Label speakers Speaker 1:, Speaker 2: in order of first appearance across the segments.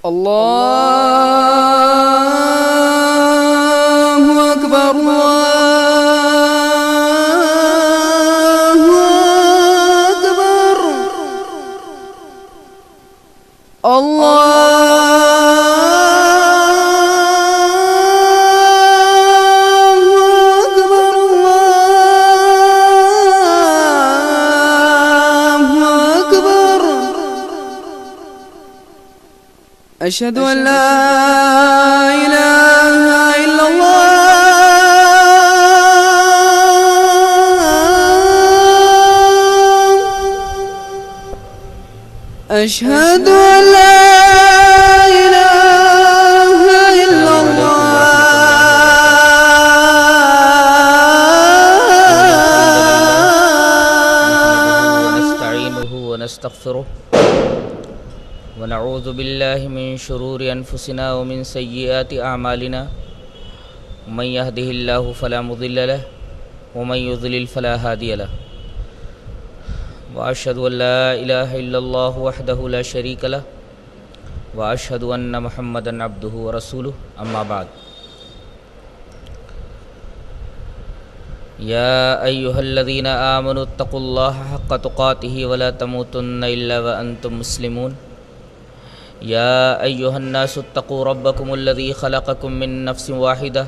Speaker 1: اللہ اکبر اللہ اکبر أشهد أن لا إله إلا الله أشهد أن لا إله إلا الله
Speaker 2: ونستعينه ونستغفره ونعوذ بالله من شرور أنفسنا ومن سيئات أعمالنا من يهده الله فلا مضل له ومن يضلل فلا هادي له وأشهد أن لا إله إلا الله وحده لا شريك له وأشهد أن محمدا عبده ورسوله أما بعد يا أيها الذين آمنوا اتقوا الله حق تقاته ولا تموتن إلا وأنتم مسلمون يا أيها الناس اتقوا ربكم الذي خلقكم من نفس واحدة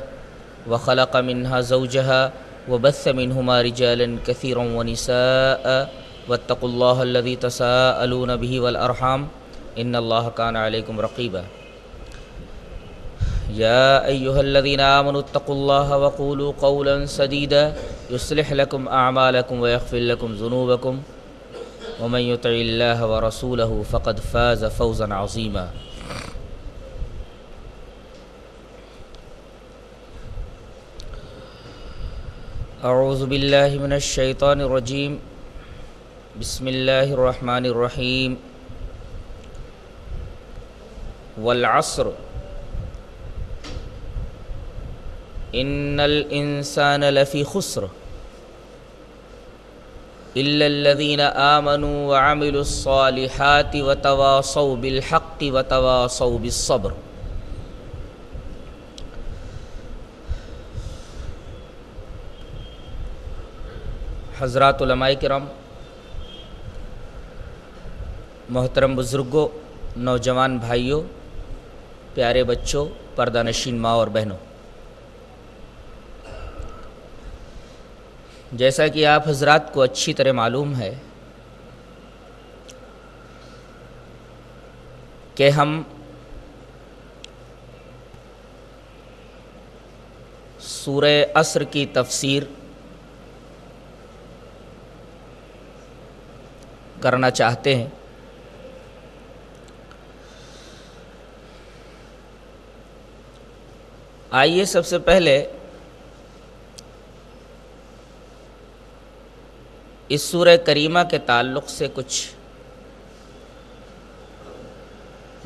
Speaker 2: وخلق منها زوجها وبث منهما رجالا كثيرا ونساء واتقوا الله الذي تساءلون به والأرحام إن الله كان عليكم رقيبا يا أيها الذين آمنوا اتقوا الله وقولوا قولا سديدا يصلح لكم أعمالكم ويغفر لكم ذنوبكم ومن يطع الله ورسوله فقد فاز فوزا عظيما أعوذ بالله من الشيطان الرجيم بسم الله الرحمن الرحيم والعصر إن الإنسان لفي خسر إلا الذين آمنوا وعملوا الصالحات وتواصوا بالحق وتواصوا بالصبر حضرات علماء کرام، محترم بزرگوں، نوجوان بھائیوں، پیارے بچوں، پردہ نشین ماں اور بہنوں، جیسا کہ آپ حضرات کو اچھی طرح معلوم ہے کہ ہم سورہ عصر کی تفسیر کرنا چاہتے ہیں۔ آئیے سب سے پہلے اس سورہ کریمہ کے تعلق سے کچھ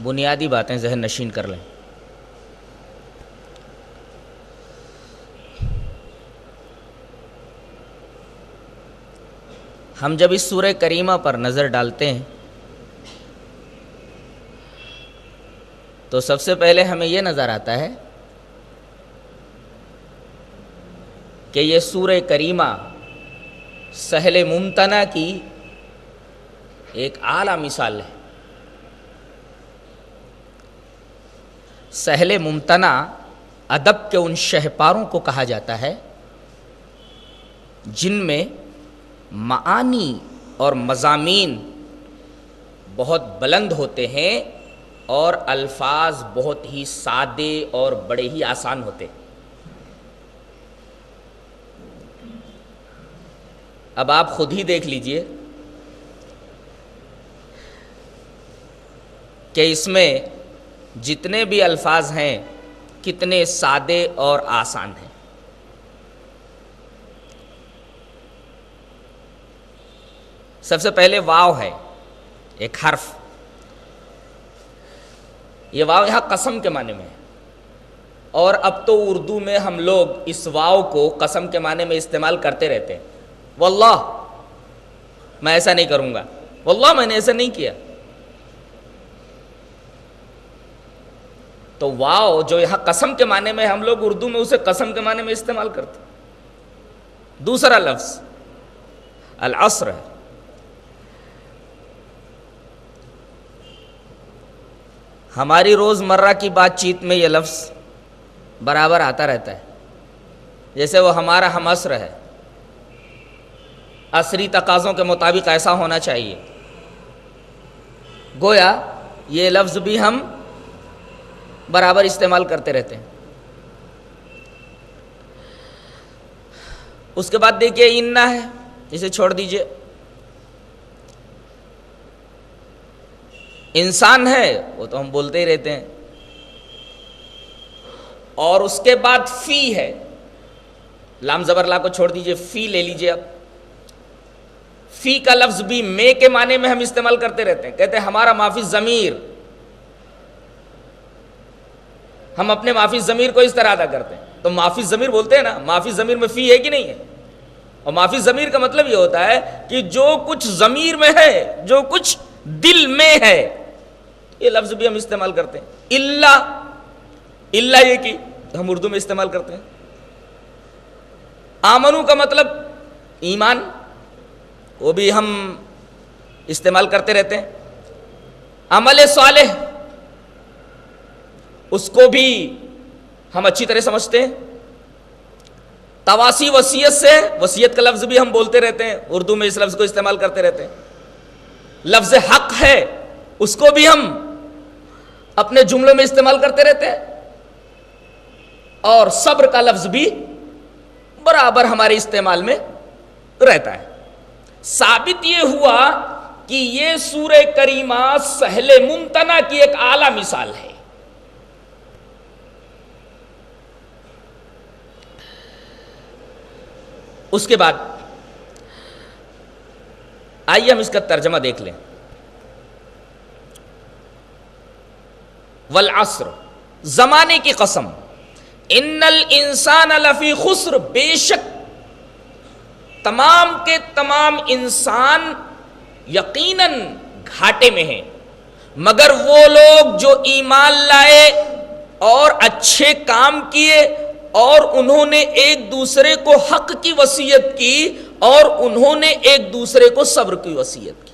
Speaker 2: بنیادی باتیں ذہن نشین کر لیں۔ ہم جب اس سورہ کریمہ پر نظر ڈالتے ہیں تو سب سے پہلے ہمیں یہ نظر آتا ہے کہ یہ سورہ کریمہ سہل ممتنع کی ایک اعلیٰ مثال ہے۔ سہل ممتنع ادب کے ان شہپاروں کو کہا جاتا ہے جن میں معانی اور مضامین بہت بلند ہوتے ہیں اور الفاظ بہت ہی سادے اور بڑے ہی آسان ہوتے ہیں۔ اب آپ خود ہی دیکھ لیجئے کہ اس میں جتنے بھی الفاظ ہیں کتنے سادے اور آسان ہیں۔ سب سے پہلے واو ہے، ایک حرف۔ یہ واو یہاں قسم کے معنی میں ہے، اور اب تو اردو میں ہم لوگ اس واو کو قسم کے معنی میں استعمال کرتے رہتے ہیں۔ واللہ میں ایسا نہیں کروں گا، واللہ میں نے ایسا نہیں کیا۔ تو واو جو یہاں قسم کے معنی میں ہم لوگ اردو میں اسے قسم کے معنی میں استعمال کرتے ہیں۔ دوسرا لفظ العصر ہے۔ ہماری روزمرہ کی بات چیت میں یہ لفظ برابر آتا رہتا ہے، جیسے وہ ہمارا ہم عصر ہے، عصری تقاضوں کے مطابق ایسا ہونا چاہیے، گویا یہ لفظ بھی ہم برابر استعمال کرتے رہتے ہیں۔ اس کے بعد دیکھیے انا ہے، اسے چھوڑ دیجئے۔ انسان ہے وہ تو ہم بولتے ہی رہتے ہیں، اور اس کے بعد فی ہے، لام زبر لا کو چھوڑ دیجئے، فی لے لیجئے۔ اب فی کا لفظ بھی میں کے معنی میں ہم استعمال کرتے رہتے ہیں، کہتے ہیں ہمارا معافی ضمیر، ہم اپنے معافی ضمیر کو اس طرح ادا کرتے ہیں، تو معافی ضمیر بولتے ہیں نا، معافی ضمیر میں فی ہے کہ نہیں ہے؟ اور معافی ضمیر کا مطلب یہ ہوتا ہے کہ جو کچھ ضمیر میں ہے، جو کچھ دل میں ہے، یہ لفظ بھی ہم استعمال کرتے ہیں۔ الا یہ کہ ہم اردو میں استعمال کرتے ہیں۔ آمنو کا مطلب ایمان، وہ بھی ہم استعمال کرتے رہتے ہیں۔ عمل صالح، اس کو بھی ہم اچھی طرح سمجھتے ہیں۔ تواسی وصیت سے، وصیت کا لفظ بھی ہم بولتے رہتے ہیں، اردو میں اس لفظ کو استعمال کرتے رہتے ہیں۔ لفظ حق ہے، اس کو بھی ہم اپنے جملوں میں استعمال کرتے رہتے ہیں، اور صبر کا لفظ بھی برابر ہمارے استعمال میں رہتا ہے۔ ثابت یہ ہوا کہ یہ سورہ کریمہ سہل ممتنع کی ایک اعلیٰ مثال ہے۔ اس کے بعد آئیے ہم اس کا ترجمہ دیکھ لیں۔ والعصر، زمانے کی قسم، ان الانسان لفی خسر، بے شک تمام کے تمام انسان یقیناً گھاٹے میں ہیں، مگر وہ لوگ جو ایمان لائے اور اچھے کام کیے، اور انہوں نے ایک دوسرے کو حق کی وصیت کی، اور انہوں نے ایک دوسرے کو صبر کی وصیت کی۔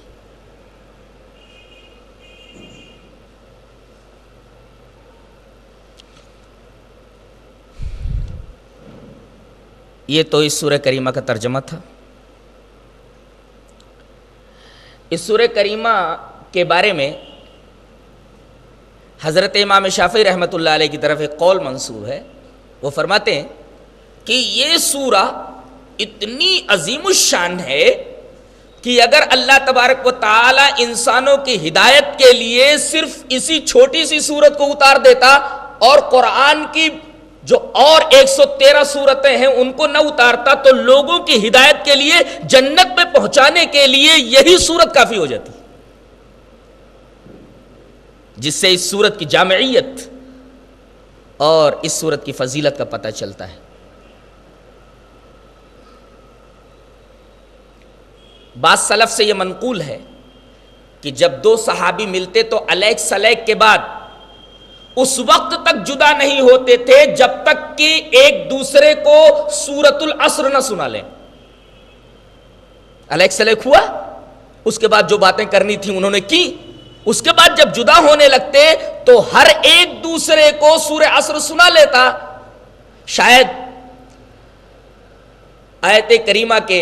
Speaker 2: یہ تو اس سورہ کریمہ کا ترجمہ تھا۔ اس سورہ کریمہ کے بارے میں حضرت امام شافعی رحمۃ اللہ علیہ کی طرف ایک قول منسوب ہے، وہ فرماتے ہیں کہ یہ سورہ اتنی عظیم الشان ہے کہ اگر اللہ تبارک و تعالی انسانوں کی ہدایت کے لیے صرف اسی چھوٹی سی سورت کو اتار دیتا اور قرآن کی جو اور 113 سورتیں ہیں ان کو نہ اتارتا، تو لوگوں کی ہدایت کے لیے، جنت میں پہنچانے کے لیے یہی سورت کافی ہو جاتی، جس سے اس سورت کی جامعیت اور اس سورت کی فضیلت کا پتہ چلتا ہے۔ بعض سلف سے یہ منقول ہے کہ جب دو صحابی ملتے تو الیک سلیک کے بعد اس وقت تک جدا نہیں ہوتے تھے جب تک کہ ایک دوسرے کو سورۃ العصر نہ سنا لیں۔ الیک سلیک ہوا، اس کے بعد جو باتیں کرنی تھی انہوں نے کی، اس کے بعد جب جدا ہونے لگتے تو ہر ایک دوسرے کو سورہ عصر سنا لیتا۔ شاید آیت کریمہ کے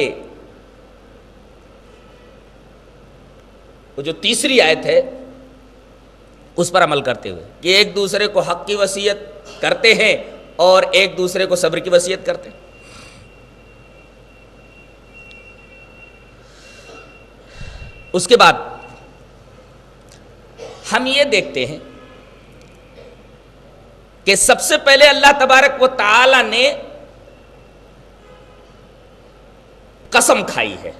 Speaker 2: وہ جو تیسری آیت ہے اس پر عمل کرتے ہوئے کہ ایک دوسرے کو حق کی وصیت کرتے ہیں اور ایک دوسرے کو صبر کی وصیت کرتے ہیں۔ اس کے بعد ہم یہ دیکھتے ہیں کہ سب سے پہلے اللہ تبارک و تعالی نے قسم کھائی ہے۔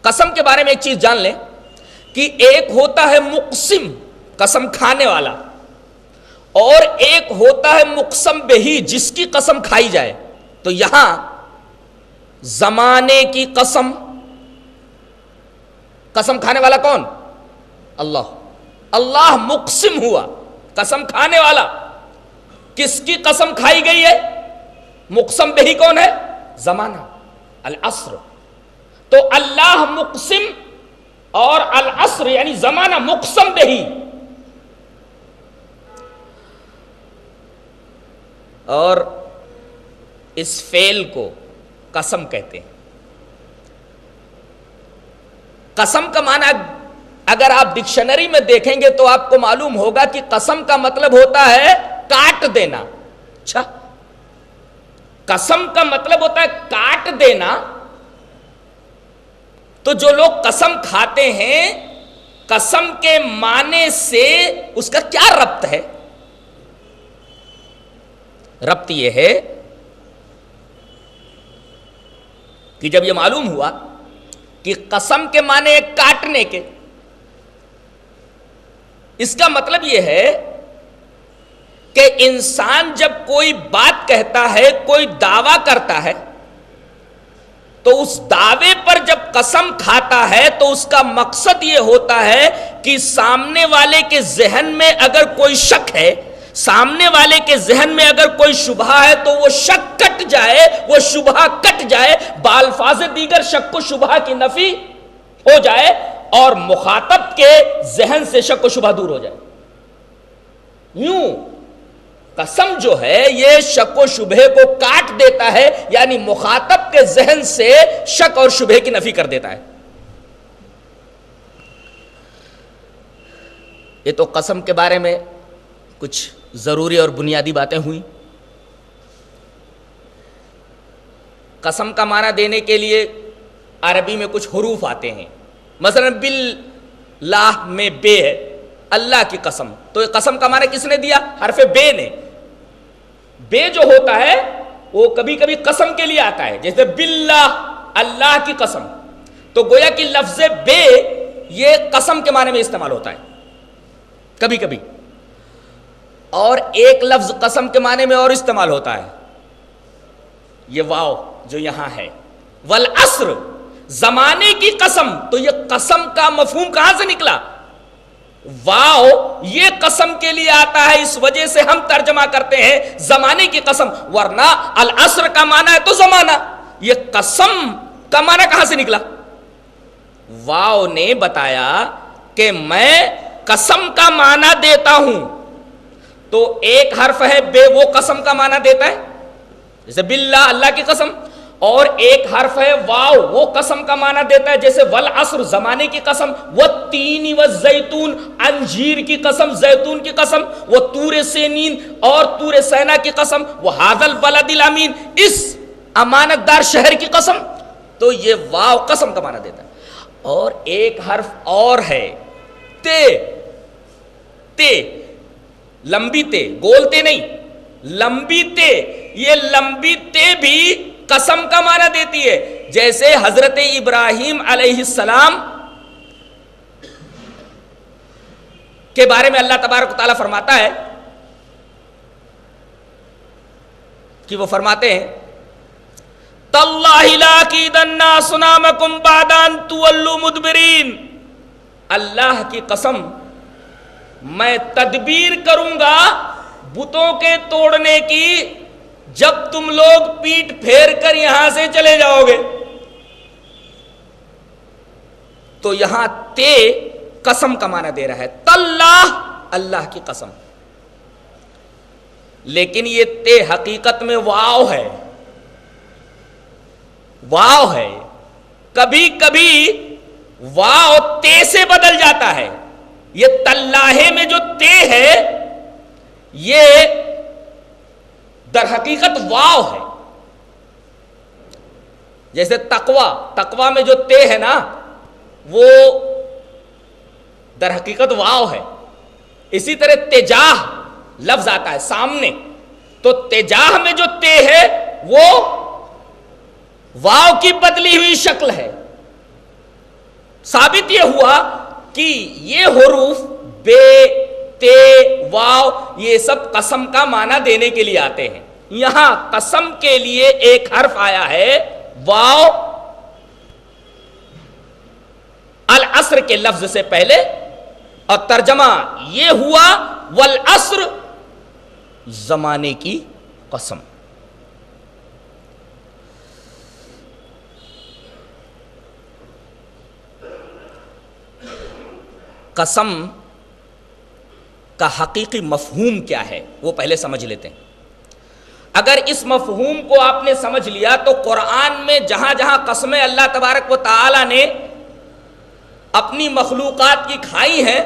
Speaker 2: قسم کے بارے میں ایک چیز جان لیں کہ ایک ہوتا ہے مقسم، قسم کھانے والا، اور ایک ہوتا ہے مقسم بہی، جس کی قسم کھائی جائے۔ تو یہاں زمانے کی قسم، قسم کھانے والا کون؟ اللہ۔ اللہ مقسم ہوا، قسم کھانے والا۔ کس کی قسم کھائی گئی ہے؟ مقسم بہی کون ہے؟ زمانہ، العصر۔ تو اللہ مقسم اور العصر یعنی زمانہ مقسم بہی، اور اس فعل کو قسم کہتے ہیں۔ قسم کا معنی اگر آپ ڈکشنری میں دیکھیں گے تو آپ کو معلوم ہوگا کہ قسم کا مطلب ہوتا ہے کاٹ دینا۔ اچھا، قسم کا مطلب ہوتا ہے کاٹ دینا۔ تو جو لوگ قسم کھاتے ہیں، قسم کے معنی سے اس کا کیا ربط ہے؟ ربط یہ ہے کہ جب یہ معلوم ہوا کہ قسم کے معنی کاٹنے کے، اس کا مطلب یہ ہے کہ انسان جب کوئی بات کہتا ہے، کوئی دعویٰ کرتا ہے، تو اس دعوے پر جب قسم کھاتا ہے تو اس کا مقصد یہ ہوتا ہے کہ سامنے والے کے ذہن میں اگر کوئی شک ہے، سامنے والے کے ذہن میں اگر کوئی شبہ ہے تو وہ شک کٹ جائے، وہ شبہ کٹ جائے، بالفاظ دیگر شک و شبہ کی نفی ہو جائے اور مخاطب کے ذہن سے شک و شبہ دور ہو جائے۔ یوں قسم جو ہے یہ شک و شبہ کو کاٹ دیتا ہے، یعنی مخاطب کے ذہن سے شک اور شبہ کی نفی کر دیتا ہے۔ یہ تو قسم کے بارے میں کچھ ضروری اور بنیادی باتیں ہوئیں۔ قسم کا معنی دینے کے لیے عربی میں کچھ حروف آتے ہیں، مثلا باللہ میں بے ہے، اللہ کی قسم، تو یہ قسم کا معنی کس نے دیا؟ حرف بے نے۔ بے جو ہوتا ہے وہ کبھی کبھی قسم کے لیے آتا ہے، جیسے باللہ، اللہ کی قسم، تو گویا کہ لفظ بے یہ قسم کے معنی میں استعمال ہوتا ہے کبھی کبھی، اور ایک لفظ قسم کے معنی میں اور استعمال ہوتا ہے، یہ واو جو یہاں ہے، والعصر، زمانے کی قسم۔ تو یہ قسم کا مفہوم کہاں سے نکلا؟ واو یہ قسم کے لیے آتا ہے، اس وجہ سے ہم ترجمہ کرتے ہیں زمانے کی قسم، ورنہ العصر کا معنی ہے تو زمانہ، یہ قسم کا معنی کہاں سے نکلا؟ واو نے بتایا کہ میں قسم کا معنی دیتا ہوں، تو ایک حرف ہے بے، وہ قسم کا معنی دیتا ہے، جیسے باللہ، اللہ کی قسم، اور ایک حرف ہے واو، وہ قسم کا معنی دیتا ہے، جیسے والعصر، زمانے کی قسم، والتین والزیتون، انجیر کی قسم، زیتون کی قسم، وطور سینین، اور طور سینا کی قسم، وہذا البلد الامین، اس امانت دار شہر کی قسم۔ تو یہ واو قسم کا معنی دیتا ہے۔ اور ایک حرف اور ہے تے، تے، لمبی تے، گول تے نہیں، لمبی تے، یہ لمبی تے بھی قسم کا معنی دیتی ہے، جیسے حضرت ابراہیم علیہ السلام کے بارے میں اللہ تبارک و تعالیٰ فرماتا ہے کہ وہ فرماتے ہیں تاللہ لاکیدن اصنامکم بعد ان تولوا مدبرین، اللہ کی قسم میں تدبیر کروں گا بتوں کے توڑنے کی جب تم لوگ پیٹ پھیر کر یہاں سے چلے جاؤ گے۔ تو یہاں تے قسم کا معنی دے رہا ہے، تاللہ، اللہ کی قسم، لیکن یہ تے حقیقت میں واو ہے، واو ہے، کبھی کبھی واو تے سے بدل جاتا ہے۔ یہ تاللہ میں جو تے ہے یہ در حقیقت واو ہے، جیسے تقوی، تقوی میں جو تے ہے نا وہ در حقیقت واو ہے۔ اسی طرح تجاہ لفظ آتا ہے سامنے، تو تجاہ میں جو تے ہے وہ واو کی بدلی ہوئی شکل ہے۔ ثابت یہ ہوا کہ یہ حروف بے، تے، واو یہ سب قسم کا معنی دینے کے لیے آتے ہیں۔ یہاں قسم کے لیے ایک حرف آیا ہے واو، العصر کے لفظ سے پہلے، اور ترجمہ یہ ہوا والعصر زمانے کی قسم. قسم کا حقیقی مفہوم کیا ہے وہ پہلے سمجھ لیتے ہیں. اگر اس مفہوم کو آپ نے سمجھ لیا تو قرآن میں جہاں جہاں قسمیں اللہ تبارک و تعالی نے اپنی مخلوقات کی کھائی ہیں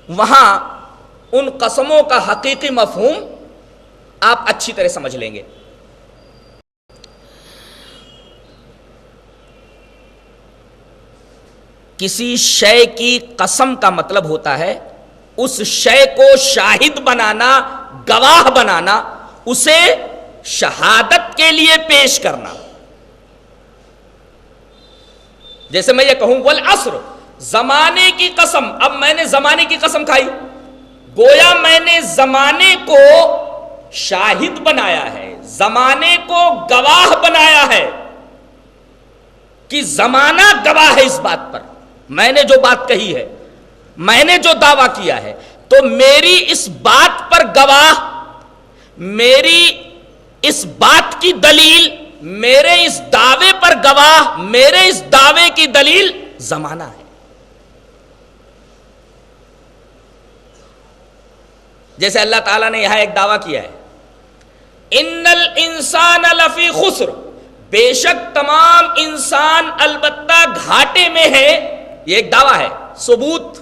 Speaker 2: وہاں ان قسموں کا حقیقی مفہوم آپ اچھی طرح سمجھ لیں گے. کسی شے کی قسم کا مطلب ہوتا ہے اس شے کو شاہد بنانا، گواہ بنانا، اسے شہادت کے لیے پیش کرنا. جیسے میں یہ کہوں والعصر، زمانے کی قسم. اب میں نے زمانے کی قسم کھائی، گویا میں نے زمانے کو شاہد بنایا ہے، زمانے کو گواہ بنایا ہے کہ زمانہ گواہ ہے اس بات پر. میں نے جو بات کہی ہے، میں نے جو دعویٰ کیا ہے، تو میری اس بات پر گواہ، میری اس بات کی دلیل، میرے اس دعوے پر گواہ، میرے اس دعوے کی دلیل زمانہ ہے. جیسے اللہ تعالیٰ نے یہاں ایک دعویٰ کیا ہے، ان الانسان لفی خسر، بے شک تمام انسان البتہ گھاٹے میں ہے. یہ ایک دعویٰ ہے، ثبوت،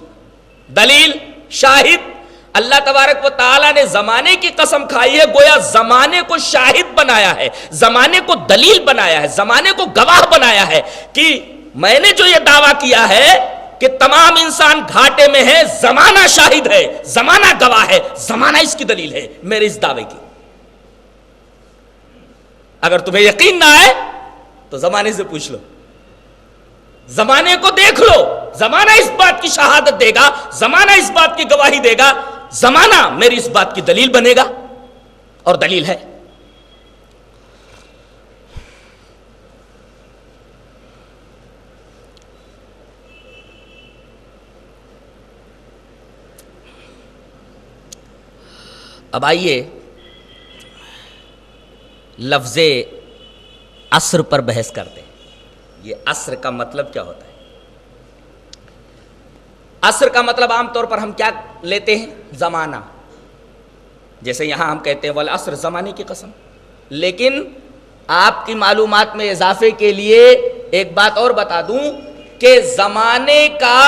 Speaker 2: دلیل، شاہد. اللہ تبارک و تعالیٰ نے زمانے کی قسم کھائی ہے، گویا زمانے کو شاہد بنایا ہے، زمانے کو دلیل بنایا ہے، زمانے کو گواہ بنایا ہے کہ میں نے جو یہ دعویٰ کیا ہے کہ تمام انسان گھاٹے میں ہے، زمانہ شاہد ہے، زمانہ گواہ ہے، زمانہ اس کی دلیل ہے میرے اس دعوے کی. اگر تمہیں یقین نہ آئے تو زمانے سے پوچھ لو، زمانے کو دیکھ لو. زمانہ اس بات کی شہادت دے گا، زمانہ اس بات کی گواہی دے گا، زمانہ میری اس بات کی دلیل بنے گا، اور دلیل ہے. اب آئیے لفظ عصر پر بحث کرتے ہیں. یہ عصر کا مطلب کیا ہوتا ہے؟ عصر کا مطلب عام طور پر ہم کیا لیتے ہیں؟ زمانہ. جیسے یہاں ہم کہتے ہیں والعصر، زمانے کی قسم. لیکن آپ کی معلومات میں اضافے کے لیے ایک بات اور بتا دوں کہ زمانے کا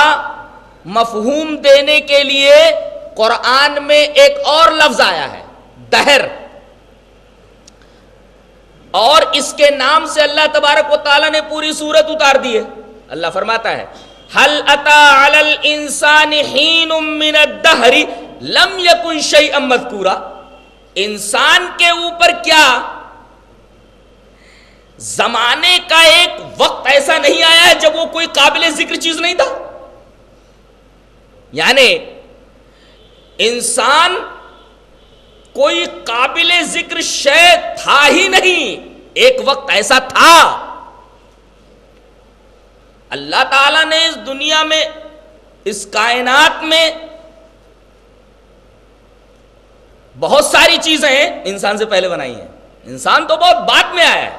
Speaker 2: مفہوم دینے کے لیے قرآن میں ایک اور لفظ آیا ہے، دہر. اور اس کے نام سے اللہ تبارک و تعالیٰ نے پوری سورت اتار دی ہے. اللہ فرماتا ہے هل اتى على الانسان حين من الدهر لم يكن شيئا مذكورا. انسان کے اوپر کیا زمانے کا ایک وقت ایسا نہیں آیا ہے جب وہ کوئی قابل ذکر چیز نہیں تھا؟ یعنی انسان کوئی قابل ذکر شے تھا ہی نہیں، ایک وقت ایسا تھا. اللہ تعالیٰ نے اس دنیا میں، اس کائنات میں بہت ساری چیزیں انسان سے پہلے بنائی ہیں. انسان تو بہت بعد میں آیا ہے.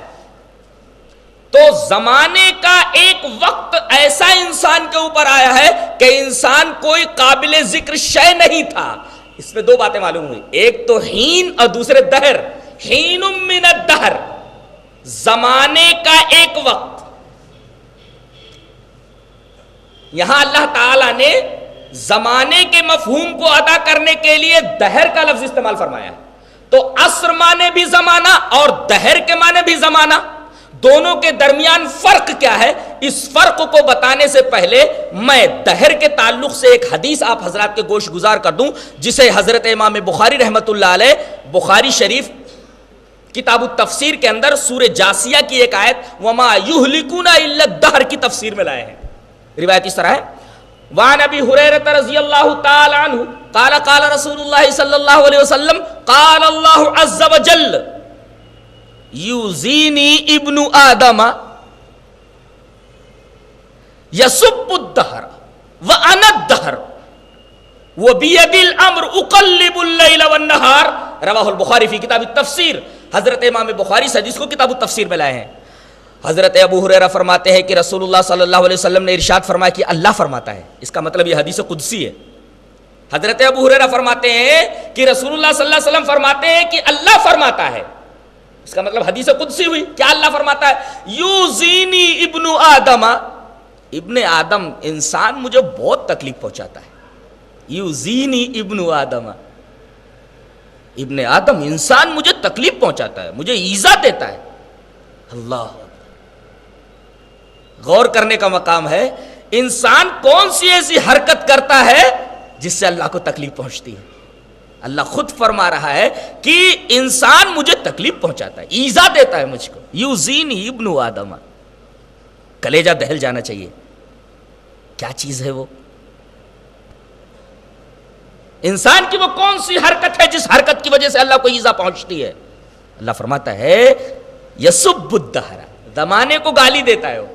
Speaker 2: تو زمانے کا ایک وقت ایسا انسان کے اوپر آیا ہے کہ انسان کوئی قابل ذکر شے نہیں تھا. اس میں دو باتیں معلوم ہوئی، ایک تو حین اور دوسرے دہر. حین من الدہر، زمانے کا ایک وقت. یہاں اللہ تعالیٰ نے زمانے کے مفہوم کو ادا کرنے کے لیے دہر کا لفظ استعمال فرمایا. تو عصر مانے بھی زمانہ اور دہر کے مانے بھی زمانہ. دونوں کے درمیان فرق کیا ہے؟ اس فرق کو بتانے سے پہلے میں دہر کے تعلق سے ایک حدیث آپ حضرات کے گوش گزار کر دوں، جسے حضرت امام بخاری رحمۃ اللہ علیہ بخاری شریف کتاب التفسیر کے اندر سورہ جاسیہ کی ایک آیت وما یہلکون الا الدہر کی تفسیر میں لائے ہیں. روایت اس طرح ہے، وعن ابی ہریرہ رضی اللہ تعالی عنہ قال قال رسول اللہ صلی اللہ علیہ وسلم قال اللہ عز وجل یوزینی ابن آدم یسب الدہر وانا الدہر وَبِيَدِ الْأَمْرُ أُقَلِّبُ اللَّيْلَ وَالنَّهَارِ رواہ البخاری فی کتاب التفسیر. حضرت امام بخاری اس حدیث کو کتاب التفسیر میں لائے ہیں. حضرت ابو ہریرہ فرماتے ہیں کہ رسول اللہ صلی اللہ علیہ وسلم نے ارشاد فرمایا کہ اللہ فرماتا ہے. اس کا مطلب یہ حدیث قدسی ہے. حضرت ابو ہریرہ فرماتے ہیں کہ رسول اللہ صلی اللہ علیہ وسلم فرماتے ہیں کہ اللہ فرماتا ہے. اس کا مطلب حدیث قدسی ہوئی. کیا اللہ فرماتا ہے؟ یوزینی ابن آدم، ابن آدم انسان مجھے بہت تکلیف پہنچاتا ہے. یوزینی ابن آدم، ابن آدم انسان مجھے تکلیف پہنچاتا ہے، مجھے ایذا دیتا ہے. اللہ، غور کرنے کا مقام ہے. انسان کون سی ایسی حرکت کرتا ہے جس سے اللہ کو تکلیف پہنچتی ہے؟ اللہ خود فرما رہا ہے کہ انسان مجھے تکلیف پہنچاتا ہے، ایذا دیتا ہے مجھ کو. یوزینی ابن آدم، کلیجہ دہل جانا چاہیے. کیا چیز ہے وہ؟ انسان کی وہ کون سی حرکت ہے جس حرکت کی وجہ سے اللہ کو ایذا پہنچتی ہے؟ اللہ فرماتا ہے یسب الدہر، زمانے کو گالی دیتا ہے. وہ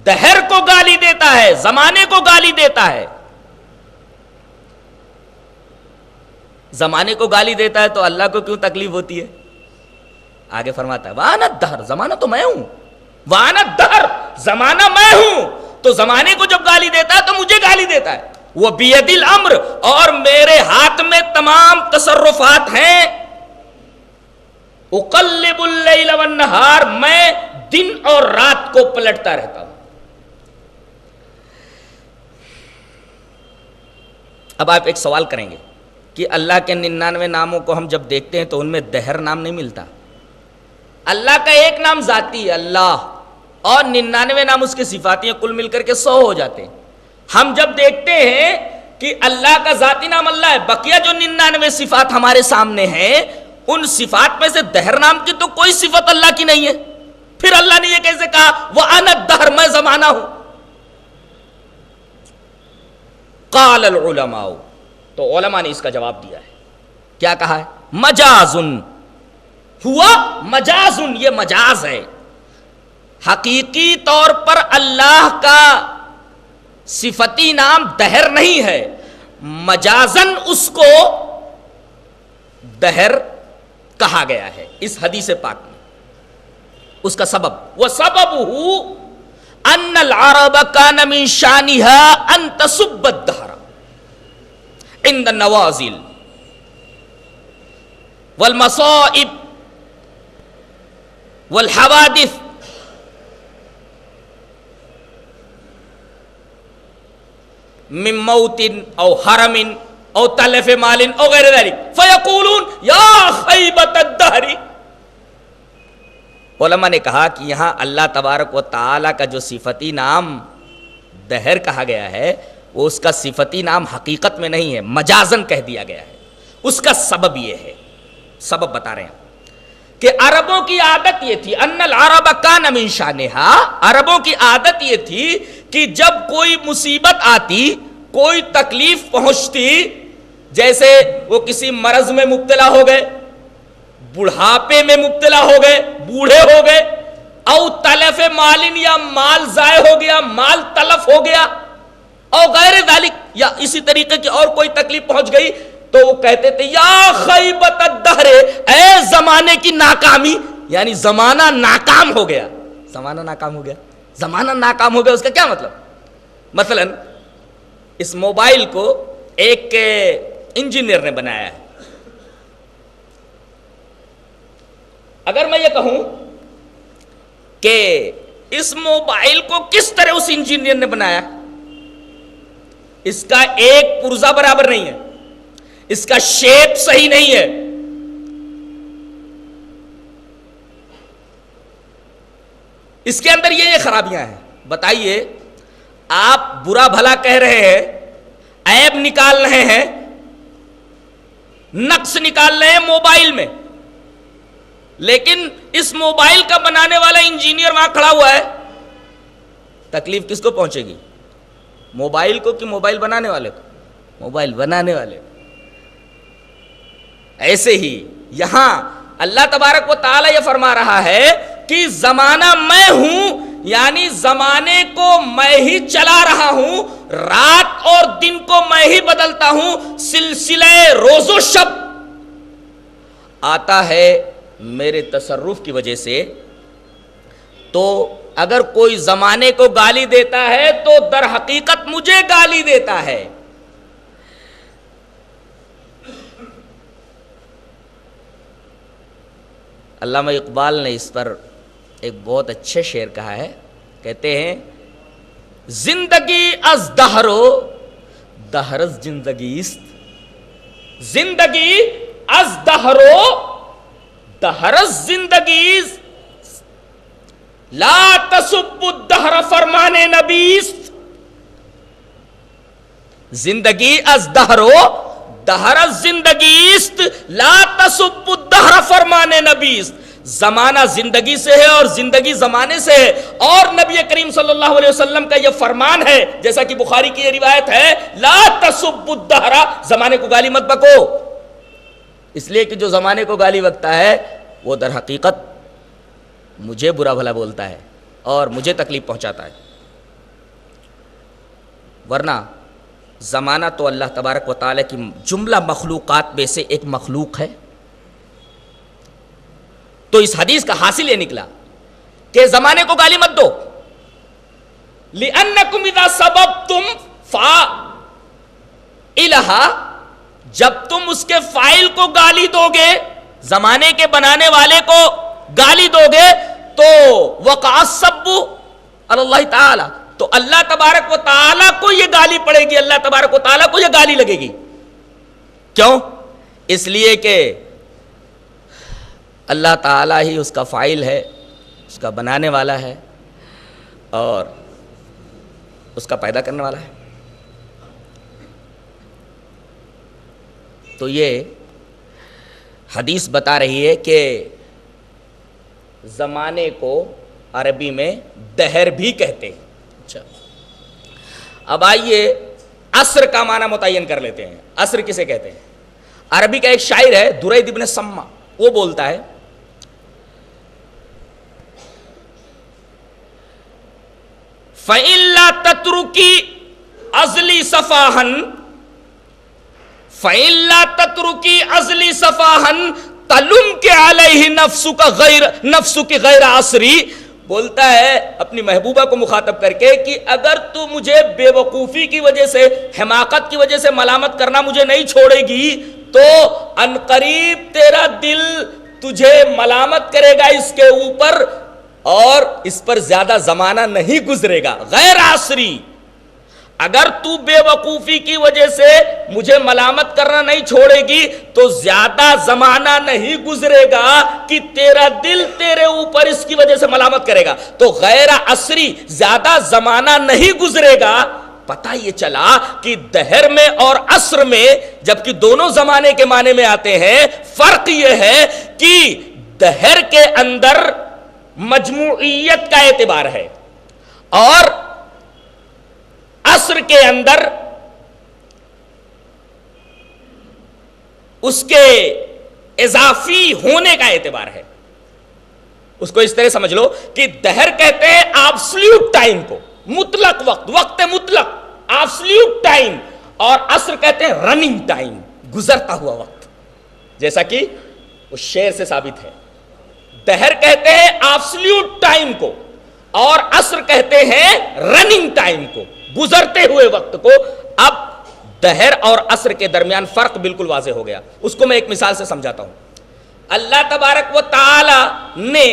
Speaker 2: دہر کو گالی دیتا ہے، زمانے کو گالی دیتا ہے. زمانے کو گالی دیتا ہے تو اللہ کو کیوں تکلیف ہوتی ہے؟ آگے فرماتا ہے وَأَنَا الدَّهْرُ، زمانہ تو میں ہوں. وَأَنَا الدَّهْرُ، زمانہ میں ہوں. تو زمانے کو جب گالی دیتا ہے تو مجھے گالی دیتا ہے. وَبِيَدِ الْأَمْرُ، اور میرے ہاتھ میں تمام تصرفات ہیں. اُقَلِّبُ اللَّيْلَ وَالنَّهَارِ، میں دن اور رات کو پلٹتا رہتا ہوں. اب آپ ایک سوال کریں گے کہ اللہ کے 99 ناموں کو ہم جب دیکھتے ہیں تو ان میں دہر نام نہیں ملتا. اللہ کا ایک نام ذاتی ہے اللہ، اور 99 نام اس کے صفاتی ہیں، کل مل کر کے 100 ہو جاتے ہیں. ہم جب دیکھتے ہیں کہ اللہ کا ذاتی نام اللہ ہے، بقیہ جو 99 صفات ہمارے سامنے ہیں ان صفات میں سے دہر نام کی تو کوئی صفت اللہ کی نہیں ہے. پھر اللہ نے یہ کیسے کہا وَأَنَا الدَّهْرُ، میں زمانہ ہوں؟ قال العلماء، تو علماء نے اس کا جواب دیا ہے. کیا کہا ہے؟ مجازن ہوا، مجازن یہ مجاز ہے. حقیقی طور پر اللہ کا صفتی نام دہر نہیں ہے، مجازن اس کو دہر کہا گیا ہے اس حدیث پاک میں. اس کا سبب وَسَبَبُهُ أَنَّ الْعَرَبَ كَانَ مِنْ شَانِهَا أَن تَسُبَّ الدَّهْرَ عند النوازل والمصائب والحوادث من موت او حرم او تلف مال او غیر ذلك فيقولون یا خیبت الدہر. علماء نے کہا کہ یہاں اللہ تبارک و تعالی کا جو صفتی نام دہر کہا گیا ہے وہ اس کا صفتی نام حقیقت میں نہیں ہے، مجازن کہہ دیا گیا ہے. اس کا سبب یہ ہے، سبب بتا رہے ہیں کہ عربوں کی عادت یہ تھی ان العرب کان من شانها، عربوں کی عادت یہ تھی کہ جب کوئی مصیبت آتی، کوئی تکلیف پہنچتی، جیسے وہ کسی مرض میں مبتلا ہو گئے، بڑھاپے میں مبتلا ہو گئے، بوڑھے ہو گئے، او تلف مالن یا مال ضائع ہو گیا، مال تلف ہو گیا، اور غیر ذالک یا اسی طریقے کی اور کوئی تکلیف پہنچ گئی، تو وہ کہتے تھے یا خیبت الدہر، اے زمانے کی ناکامی، یعنی زمانہ ناکام ہو گیا. زمانہ ناکام ہو گیا، زمانہ ناکام ہو گیا. اس کا کیا مطلب؟ مثلا اس موبائل کو ایک انجینئر نے بنایا ہے. اگر میں یہ کہوں کہ اس موبائل کو کس طرح اس انجینئر نے بنایا، اس کا ایک پرزہ برابر نہیں ہے، اس کا شیپ صحیح نہیں ہے، اس کے اندر یہ خرابیاں ہیں، بتائیے آپ برا بھلا کہہ رہے ہیں، عیب نکال رہے ہیں، نقص نکال رہے ہیں موبائل میں، لیکن اس موبائل کا بنانے والا انجینئر وہاں کھڑا ہوا ہے، تکلیف کس کو پہنچے گی؟ موبائل کو کہ موبائل بنانے والے کو؟ موبائل بنانے والے کو. ایسے ہی یہاں اللہ تبارک و تعالی یہ فرما رہا ہے کہ زمانہ میں ہوں، یعنی زمانے کو میں ہی چلا رہا ہوں، رات اور دن کو میں ہی بدلتا ہوں، سلسلہ روز و شب آتا ہے میرے تصرف کی وجہ سے۔ تو اگر کوئی زمانے کو گالی دیتا ہے تو در حقیقت مجھے گالی دیتا ہے۔ علامہ اقبال نے اس پر ایک بہت اچھے شعر کہا ہے، کہتے ہیں زندگی از دہرو دہرز زندگی است، زندگی از دہرو دہرز زندگی است، لا تسب الدہر فرمان نبی است۔ زندگی از دہرو دہرز زندگی است، لا تسب الدہر فرمان نبی است۔ زمانہ زندگی سے ہے اور زندگی زمانے سے ہے، اور نبی کریم صلی اللہ علیہ وسلم کا یہ فرمان ہے، جیسا کہ بخاری کی یہ روایت ہے، لا تسب الدہر، زمانے کو گالی مت بکو، اس لیے کہ جو زمانے کو گالی بکتا ہے وہ در حقیقت مجھے برا بھلا بولتا ہے اور مجھے تکلیف پہنچاتا ہے۔ ورنہ زمانہ تو اللہ تبارک و تعالی کی جملہ مخلوقات میں سے ایک مخلوق ہے۔ تو اس حدیث کا حاصل یہ نکلا کہ زمانے کو گالی مت دو، لِأَنَّكُمْ إِذَا سَبَبْتُمْ فَاعِلَهَا، جب تم اس کے فاعل کو گالی دو گے، زمانے کے بنانے والے کو گالی دو گے، تو وقع السب علی اللہ تعالی، تو اللہ تبارک و تعالی کو یہ گالی پڑے گی، اللہ تبارک و تعالی کو یہ گالی لگے گی۔ کیوں؟ اس لیے کہ اللہ تعالی ہی اس کا فاعل ہے، اس کا بنانے والا ہے اور اس کا پیدا کرنے والا ہے۔ تو یہ حدیث بتا رہی ہے کہ زمانے کو عربی میں دہر بھی کہتے ہیں۔ اچھا، اب آئیے عصر کا معنی متعین کر لیتے ہیں۔ عصر کسے کہتے ہیں؟ عربی کا ایک شاعر ہے درید ابن سما، وہ بولتا ہے فَإِن لَا تَتْرُكِي عَزْلِي صَفَاحًا فَإِن لَا تَتْرُكِي عَزْلِي صَفَاحًا تَلُمْكِ عَلَيْهِ نَفْسُكِ غَيْرَ عَصْرِي، بولتا ہے اپنی محبوبہ کو مخاطب کر کے کہ اگر تو مجھے بے وقوفی کی وجہ سے، حماقت کی وجہ سے ملامت کرنا مجھے نہیں چھوڑے گی، تو عنقریب تیرا دل تجھے ملامت کرے گا اس کے اوپر، اور اس پر زیادہ زمانہ نہیں گزرے گا۔ غیر عصری، اگر تو بے وقوفی کی وجہ سے مجھے ملامت کرنا نہیں چھوڑے گی تو زیادہ زمانہ نہیں گزرے گا کہ تیرا دل تیرے اوپر اس کی وجہ سے ملامت کرے گا۔ تو غیر عصری، زیادہ زمانہ نہیں گزرے گا۔ پتہ یہ چلا کہ دہر میں اور عصر میں، جبکہ دونوں زمانے کے معنی میں آتے ہیں، فرق یہ ہے کہ دہر کے اندر مجموعیت کا اعتبار ہے اور عصر کے اندر اس کے اضافی ہونے کا اعتبار ہے۔ اس کو اس طرح سمجھ لو کہ دہر کہتے ہیں ایبسلیوٹ ٹائم کو، مطلق وقت، وقت مطلق، ایبسلیوٹ ٹائم، اور عصر کہتے ہیں رننگ ٹائم، گزرتا ہوا وقت، جیسا کہ اس شعر سے ثابت ہے۔ دہر کہتے ہیں ایبسلیوٹ ٹائم کو اور عصر کہتے ہیں رننگ ٹائم کو، گزرتے ہوئے وقت کو۔ اب دہر اور عصر کے درمیان فرق بالکل واضح ہو گیا۔ اس کو میں ایک مثال سے سمجھاتا ہوں۔ اللہ تبارک و تعالی نے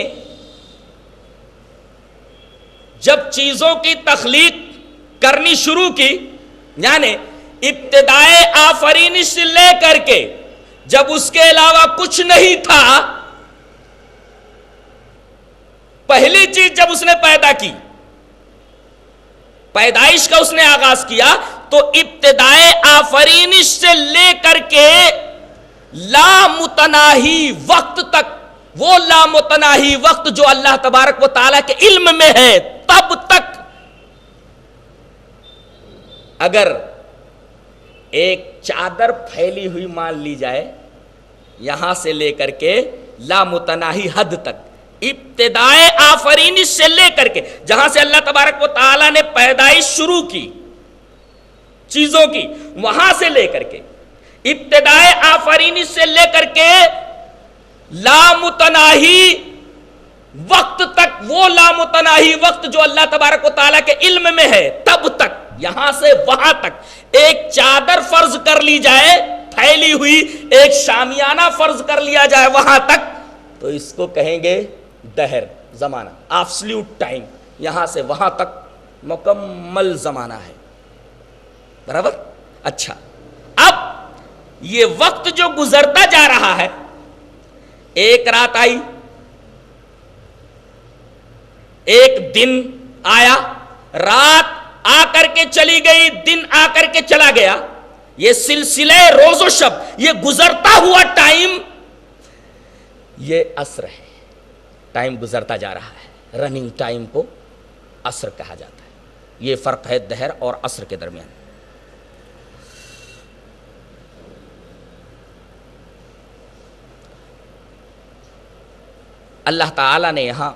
Speaker 2: جب چیزوں کی تخلیق کرنی شروع کی، یعنی ابتدائے آفرینش سے لے کر کے جب اس کے علاوہ کچھ نہیں تھا، پہلی چیز جب اس نے پیدا کی، پیدائش کا اس نے آغاز کیا، تو ابتدائے آفرینش سے لے کر کے لامتناہی وقت تک، وہ لامتناہی وقت جو اللہ تبارک و تعالیٰ کے علم میں ہے، تب تک اگر ایک چادر پھیلی ہوئی مان لی جائے، یہاں سے لے کر کے لامتناہی حد تک، ابتدائے آفرینش سے لے کر کے جہاں سے اللہ تبارک و تعالیٰ نے پیدائش شروع کی، چیزوں کی، وہاں سے لے کر کے ابتدائے آفرینش سے لے کر کے لامتناہی وقت تک، وہ لامتناہی وقت جو اللہ تبارک و تعالیٰ کے علم میں ہے، تب تک، یہاں سے وہاں تک ایک چادر فرض کر لی جائے پھیلی ہوئی، ایک شامیانہ فرض کر لیا جائے وہاں تک، تو اس کو کہیں گے دہر، زمانہ، ایبسلیوٹ ٹائم. یہاں سے وہاں تک مکمل زمانہ ہے. برابر؟ اچھا، اب یہ وقت جو گزرتا جا رہا ہے، ایک رات آئی، ایک دن آیا، رات آ کر کے چلی گئی، دن آ کر کے چلا گیا، یہ سلسلہ روز و شب، یہ گزرتا ہوا ٹائم، یہ عصر ہے. ٹائم گزرتا جا رہا ہے، رننگ ٹائم کو عصر کہا جاتا ہے. یہ فرق ہے دہر اور عصر کے درمیان. اللہ تعالیٰ نے یہاں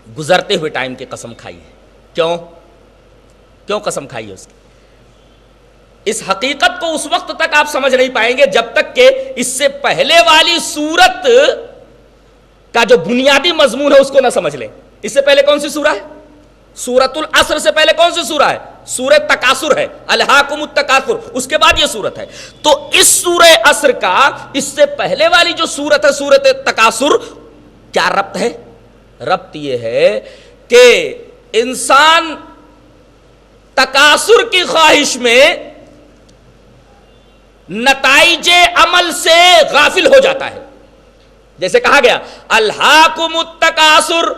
Speaker 2: گزرتے ہوئے ٹائم کی قسم کھائی ہے. کیوں قسم کھائی ہے اس کی؟ اس حقیقت کو اس وقت تک آپ سمجھ نہیں پائیں گے جب تک کہ اس سے پہلے والی سورت کا جو بنیادی مضمون ہے اس کو نہ سمجھ لیں. اس سے پہلے کون سی سورہ ہے؟ سورۃ العصر سے پہلے کون سی سورہ ہے؟ سورہ تکاثر ہے، الہاکم التکاثر، اس کے بعد یہ سورت ہے. تو اس سورہ عصر کا اس سے پہلے والی جو سورت ہے، سورۃ تکاثر، کیا ربط ہے؟ ربط یہ ہے کہ انسان تکاثر کی خواہش میں نتائج عمل سے غافل ہو جاتا ہے. جیسے کہا گیا الہاکم التکاثر،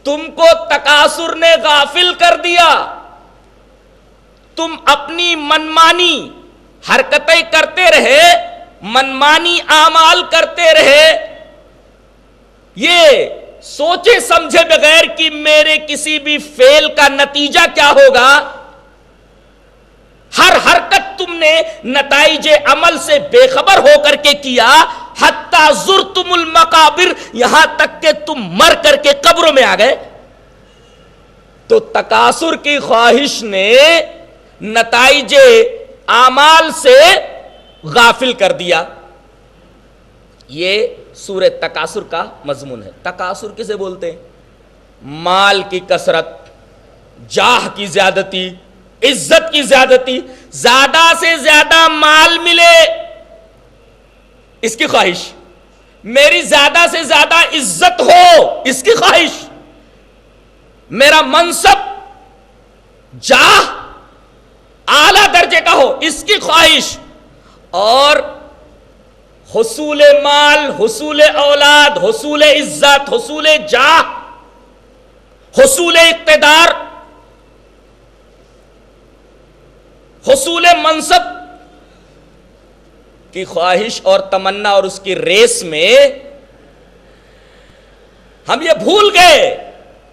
Speaker 2: تم کو تکاثر نے غافل کر دیا، تم اپنی منمانی حرکتیں کرتے رہے، منمانی اعمال کرتے رہے، یہ سوچے سمجھے بغیر کہ میرے کسی بھی فعل کا نتیجہ کیا ہوگا. ہر حرکت تم نے نتائج عمل سے بے خبر ہو کر کے کیا، حتی زرتم المقابر، یہاں تک کہ تم مر کر کے قبروں میں آ گئے. تو تکاثر کی خواہش نے نتائج اعمال سے غافل کر دیا. یہ سورہ تکاثر کا مضمون ہے. تکاثر کسے بولتے ہیں؟ مال کی کثرت، جاہ کی زیادتی، عزت کی زیادتی، زیادہ سے زیادہ مال ملے اس کی خواہش، میری زیادہ سے زیادہ عزت ہو اس کی خواہش، میرا منصب جاہ اعلی درجے کا ہو اس کی خواہش، اور حصول مال، حصول اولاد، حصول عزت، حصول جاہ، حصول اقتدار، حصول منصب کی خواہش اور تمنا، اور اس کی ریس میں ہم یہ بھول گئے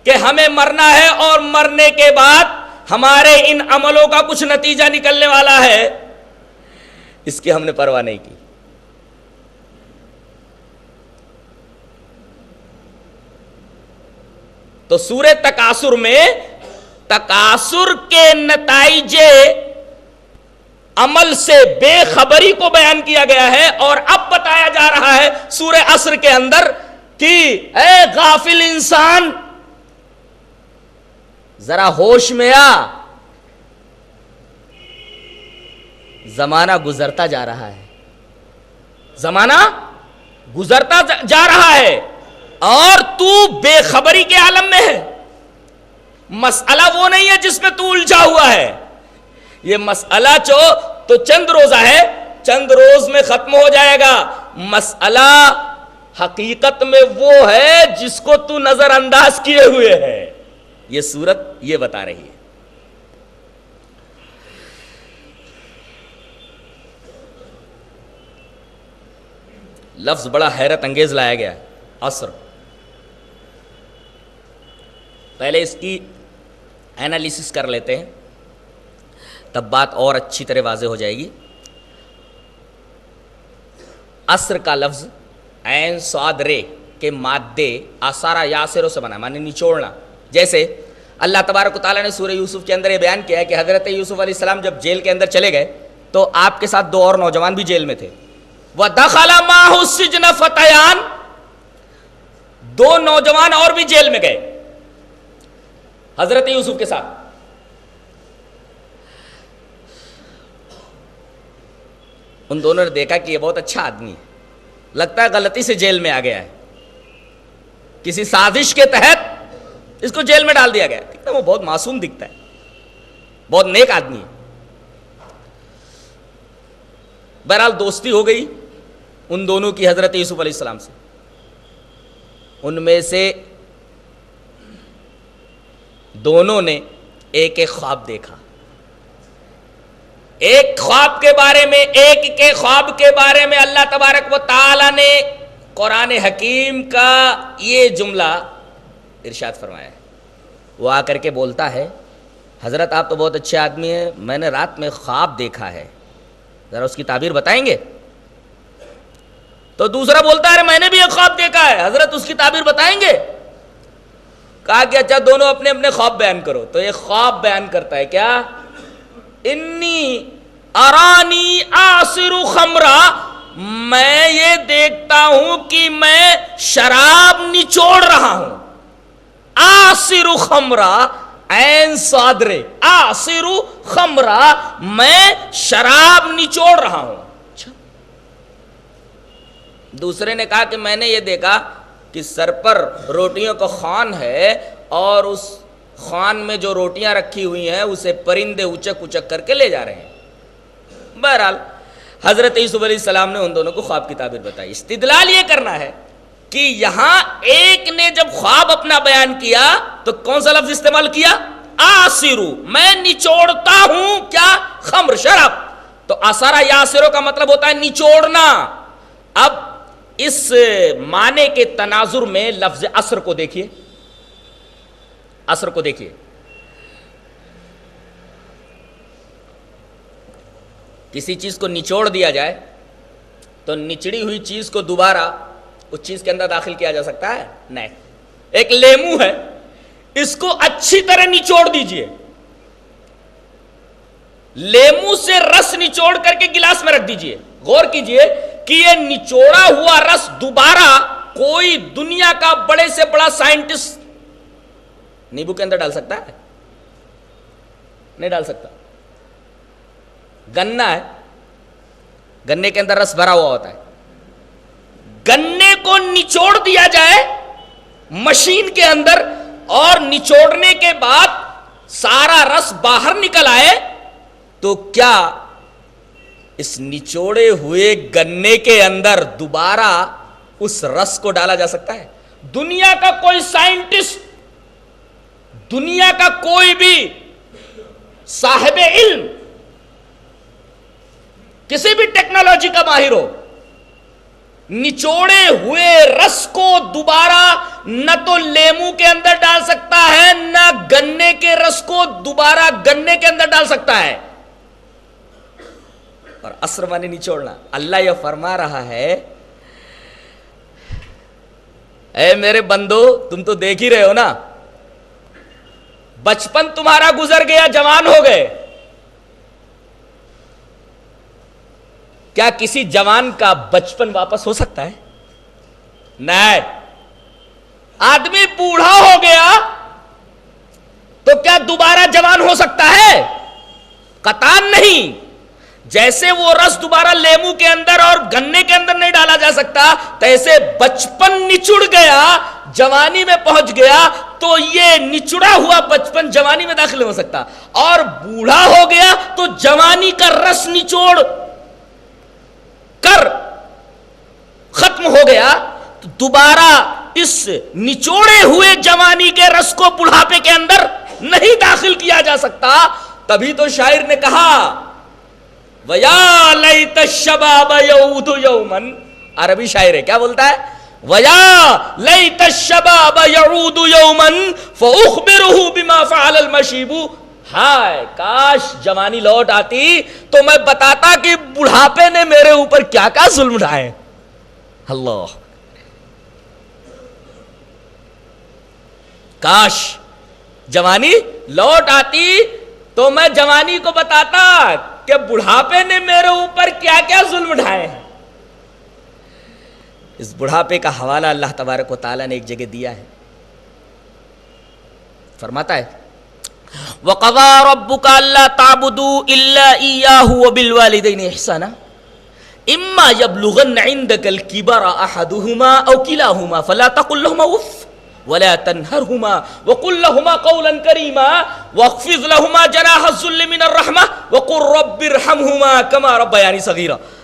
Speaker 2: کہ ہمیں مرنا ہے اور مرنے کے بعد ہمارے ان عملوں کا کچھ نتیجہ نکلنے والا ہے، اس کی ہم نے پرواہ نہیں کی. تو سورہ تکاثر میں تکاثر کے نتائج عمل سے بے خبری کو بیان کیا گیا ہے، اور اب بتایا جا رہا ہے سورہ عصر کے اندر کہ اے غافل انسان، ذرا ہوش میں آ، زمانہ گزرتا جا رہا ہے، زمانہ گزرتا جا رہا ہے اور تو بے خبری کے عالم میں ہے. مسئلہ وہ نہیں ہے جس میں تو الجھا ہوا ہے، یہ مسئلہ تو چند روزہ ہے، چند روز میں ختم ہو جائے گا. مسئلہ حقیقت میں وہ ہے جس کو تو نظر انداز کیے ہوئے ہے. یہ سورت یہ بتا رہی ہے. لفظ بڑا حیرت انگیز لایا گیا، عصر. پہلے اس کی اینالیسس کر لیتے ہیں، تب بات اور اچھی طرح واضح ہو جائے گی. عصر کا لفظ عین صاد رے کے مادے آثارا یاسروں سے بنا، معنی نچوڑنا. جیسے اللہ تبارک و تعالیٰ نے سورہ یوسف کے اندر یہ بیان کیا ہے کہ حضرت یوسف علیہ السلام جب جیل کے اندر چلے گئے تو آپ کے ساتھ 2 اور نوجوان بھی جیل میں تھے. وَدَخَلَ مَعَهُ السِّجْنَ فَتَيَانِ 2 نوجوان اور بھی جیل میں گئے حضرت یوسف کے ساتھ. ان دونوں نے دیکھا کہ یہ بہت اچھا آدمی ہے, لگتا ہے غلطی سے جیل میں آ گیا ہے, کسی سازش کے تحت اس کو جیل میں ڈال دیا گیا. وہ بہت معصوم دکھتا ہے, بہت نیک آدمی ہے. بہرحال دوستی ہو گئی ان دونوں کی حضرت یوسف علیہ السلام سے. ان میں سے دونوں نے ایک ایک خواب دیکھا. ایک خواب کے بارے میں, ایک کے خواب کے بارے میں اللہ تبارک و تعالی نے قرآن حکیم کا یہ جملہ ارشاد فرمایا ہے. وہ آ کر کے بولتا ہے, حضرت آپ تو بہت اچھے آدمی ہیں, میں نے رات میں خواب دیکھا ہے, ذرا اس کی تعبیر بتائیں گے؟ تو دوسرا بولتا ہے, میں نے بھی ایک خواب دیکھا ہے, حضرت اس کی تعبیر بتائیں گے؟ کہا کہ اچھا دونوں اپنے اپنے خواب بیان کرو. تو ایک خواب بیان کرتا ہے, کیا؟ انی ارانی آصر خمرا, میں یہ دیکھتا ہوں کہ میں شراب نچوڑ رہا ہوں. آصر خمرا عین صادرے, آصر خمرا, میں شراب نچوڑ رہا ہوں. دوسرے نے کہا کہ میں نے یہ دیکھا کہ سر پر روٹیوں کا خوان ہے اور اس خوان میں جو روٹیاں رکھی ہوئی ہیں اسے پرندے اچک اچک کر کے لے جا رہے ہیں. بہرحال حضرت یوسف علیہ السلام نے ان دونوں کو خواب کی تعبیر بتائی. استدلال یہ کرنا ہے کہ یہاں ایک نے جب خواب اپنا بیان کیا تو کون سا لفظ استعمال کیا؟ آسرو, میں نچوڑتا ہوں. کیا؟ خمر, شراب. تو آسارا یاسرو کا مطلب ہوتا ہے نچوڑنا. اب اس معنی کے تناظر میں لفظ عصر کو دیکھیے, عصر کو دیکھیے. کسی چیز کو نچوڑ دیا جائے تو نچڑی ہوئی چیز کو دوبارہ اس چیز کے اندر داخل کیا جا سکتا ہے؟ نہیں. ایک لیمو ہے, اس کو اچھی طرح نچوڑ دیجئے, لیمو سے رس نچوڑ کر کے گلاس میں رکھ دیجئے. غور کیجئے کہ یہ نچوڑا ہوا رس دوبارہ کوئی دنیا کا بڑے سے بڑا سائنٹسٹ نیبو کے اندر ڈال سکتا ہے؟ نہیں ڈال سکتا. گنا ہے, گنے کے اندر رس بھرا ہوا ہوتا ہے, گنے کو نچوڑ دیا جائے مشین کے اندر اور نچوڑنے کے بعد سارا رس باہر نکل آئے تو کیا اس نچوڑے ہوئے گنے کے اندر دوبارہ اس رس کو ڈالا جا سکتا ہے؟ دنیا کا کوئی سائنٹسٹ, دنیا کا کوئی بھی صاحب علم, کسی بھی ٹیکنالوجی کا ماہر ہو, نچوڑے ہوئے رس کو دوبارہ نہ تو لیمو کے اندر ڈال سکتا ہے نہ گنے کے رس کو دوبارہ گنے کے اندر ڈال سکتا ہے. اور عصر مانے نچوڑنا. اللہ یہ فرما رہا ہے, اے میرے بندو تم تو دیکھ ہی رہے ہو نا, بچپن تمہارا گزر گیا, جوان ہو گئے, کیا کسی جوان کا بچپن واپس ہو سکتا ہے؟ نہیں. آدمی بوڑھا ہو گیا تو کیا دوبارہ جوان ہو سکتا ہے؟ قطعاً نہیں. جیسے وہ رس دوبارہ لیمو کے اندر اور گنے کے اندر نہیں ڈالا جا سکتا, تیسے بچپن نچڑ گیا, جوانی میں پہنچ گیا تو یہ نچڑا ہوا بچپن جوانی میں داخل ہو سکتا, اور بوڑھا ہو گیا تو جوانی کا رس نچوڑ کر ختم ہو گیا تو دوبارہ اس نچوڑے ہوئے جوانی کے رس کو بڑھاپے کے اندر نہیں داخل کیا جا سکتا. تبھی تو شاعر نے کہا وَيَا لَيْتَ الشَّبَابَ يَعُودُ يَوْمًا, عربی شاعر ہے, کیا بولتا ہے؟ وَيَا لَيْتَ الشَّبَابَ يَعُودُ يَوْمًا فَأُخْبِرُهُ بِمَا فَعَلَ الْمَشِيبُ, ہائے کاش جوانی لوٹ آتی تو میں بتاتا کہ بڑھاپے نے میرے اوپر کیا کیا ظلم ڈھائے. اللہ, کاش جوانی لوٹ آتی تو میں جوانی کو بتاتا کہ بڑھاپے نے میرے اوپر کیا کیا ظلم ڈھائے ہیں. اس بڑھاپے کا حوالہ اللہ تبارک و تعالیٰ نے ایک جگہ دیا ہے. فرماتا ہے وَقَضَىٰ رَبُّكَ أَلَّا تَعْبُدُوا إِلَّا إِيَّاهُ وَبِالْوَالِدَيْنِ إِحْسَانًا إِمَّا يَبْلُغَنَّ عِندَكَ الْكِبَرَ أَحَدُهُمَا أَوْ كِلَاهُمَا فَلَا تَقُل لَّهُمَا أُفٍّ وَلَا تَنْهَرْهُمَا وَقُل لَّهُمَا قَوْلًا كَرِيمًا وَاخْفِضْ لَهُمَا جَنَاحَ الذُّلِّ مِنَ الرَّحْمَةِ وَقُل رَّبِّ ارْحَمْهُمَا كَمَا رَبَّيَانِي صَغِيرًا.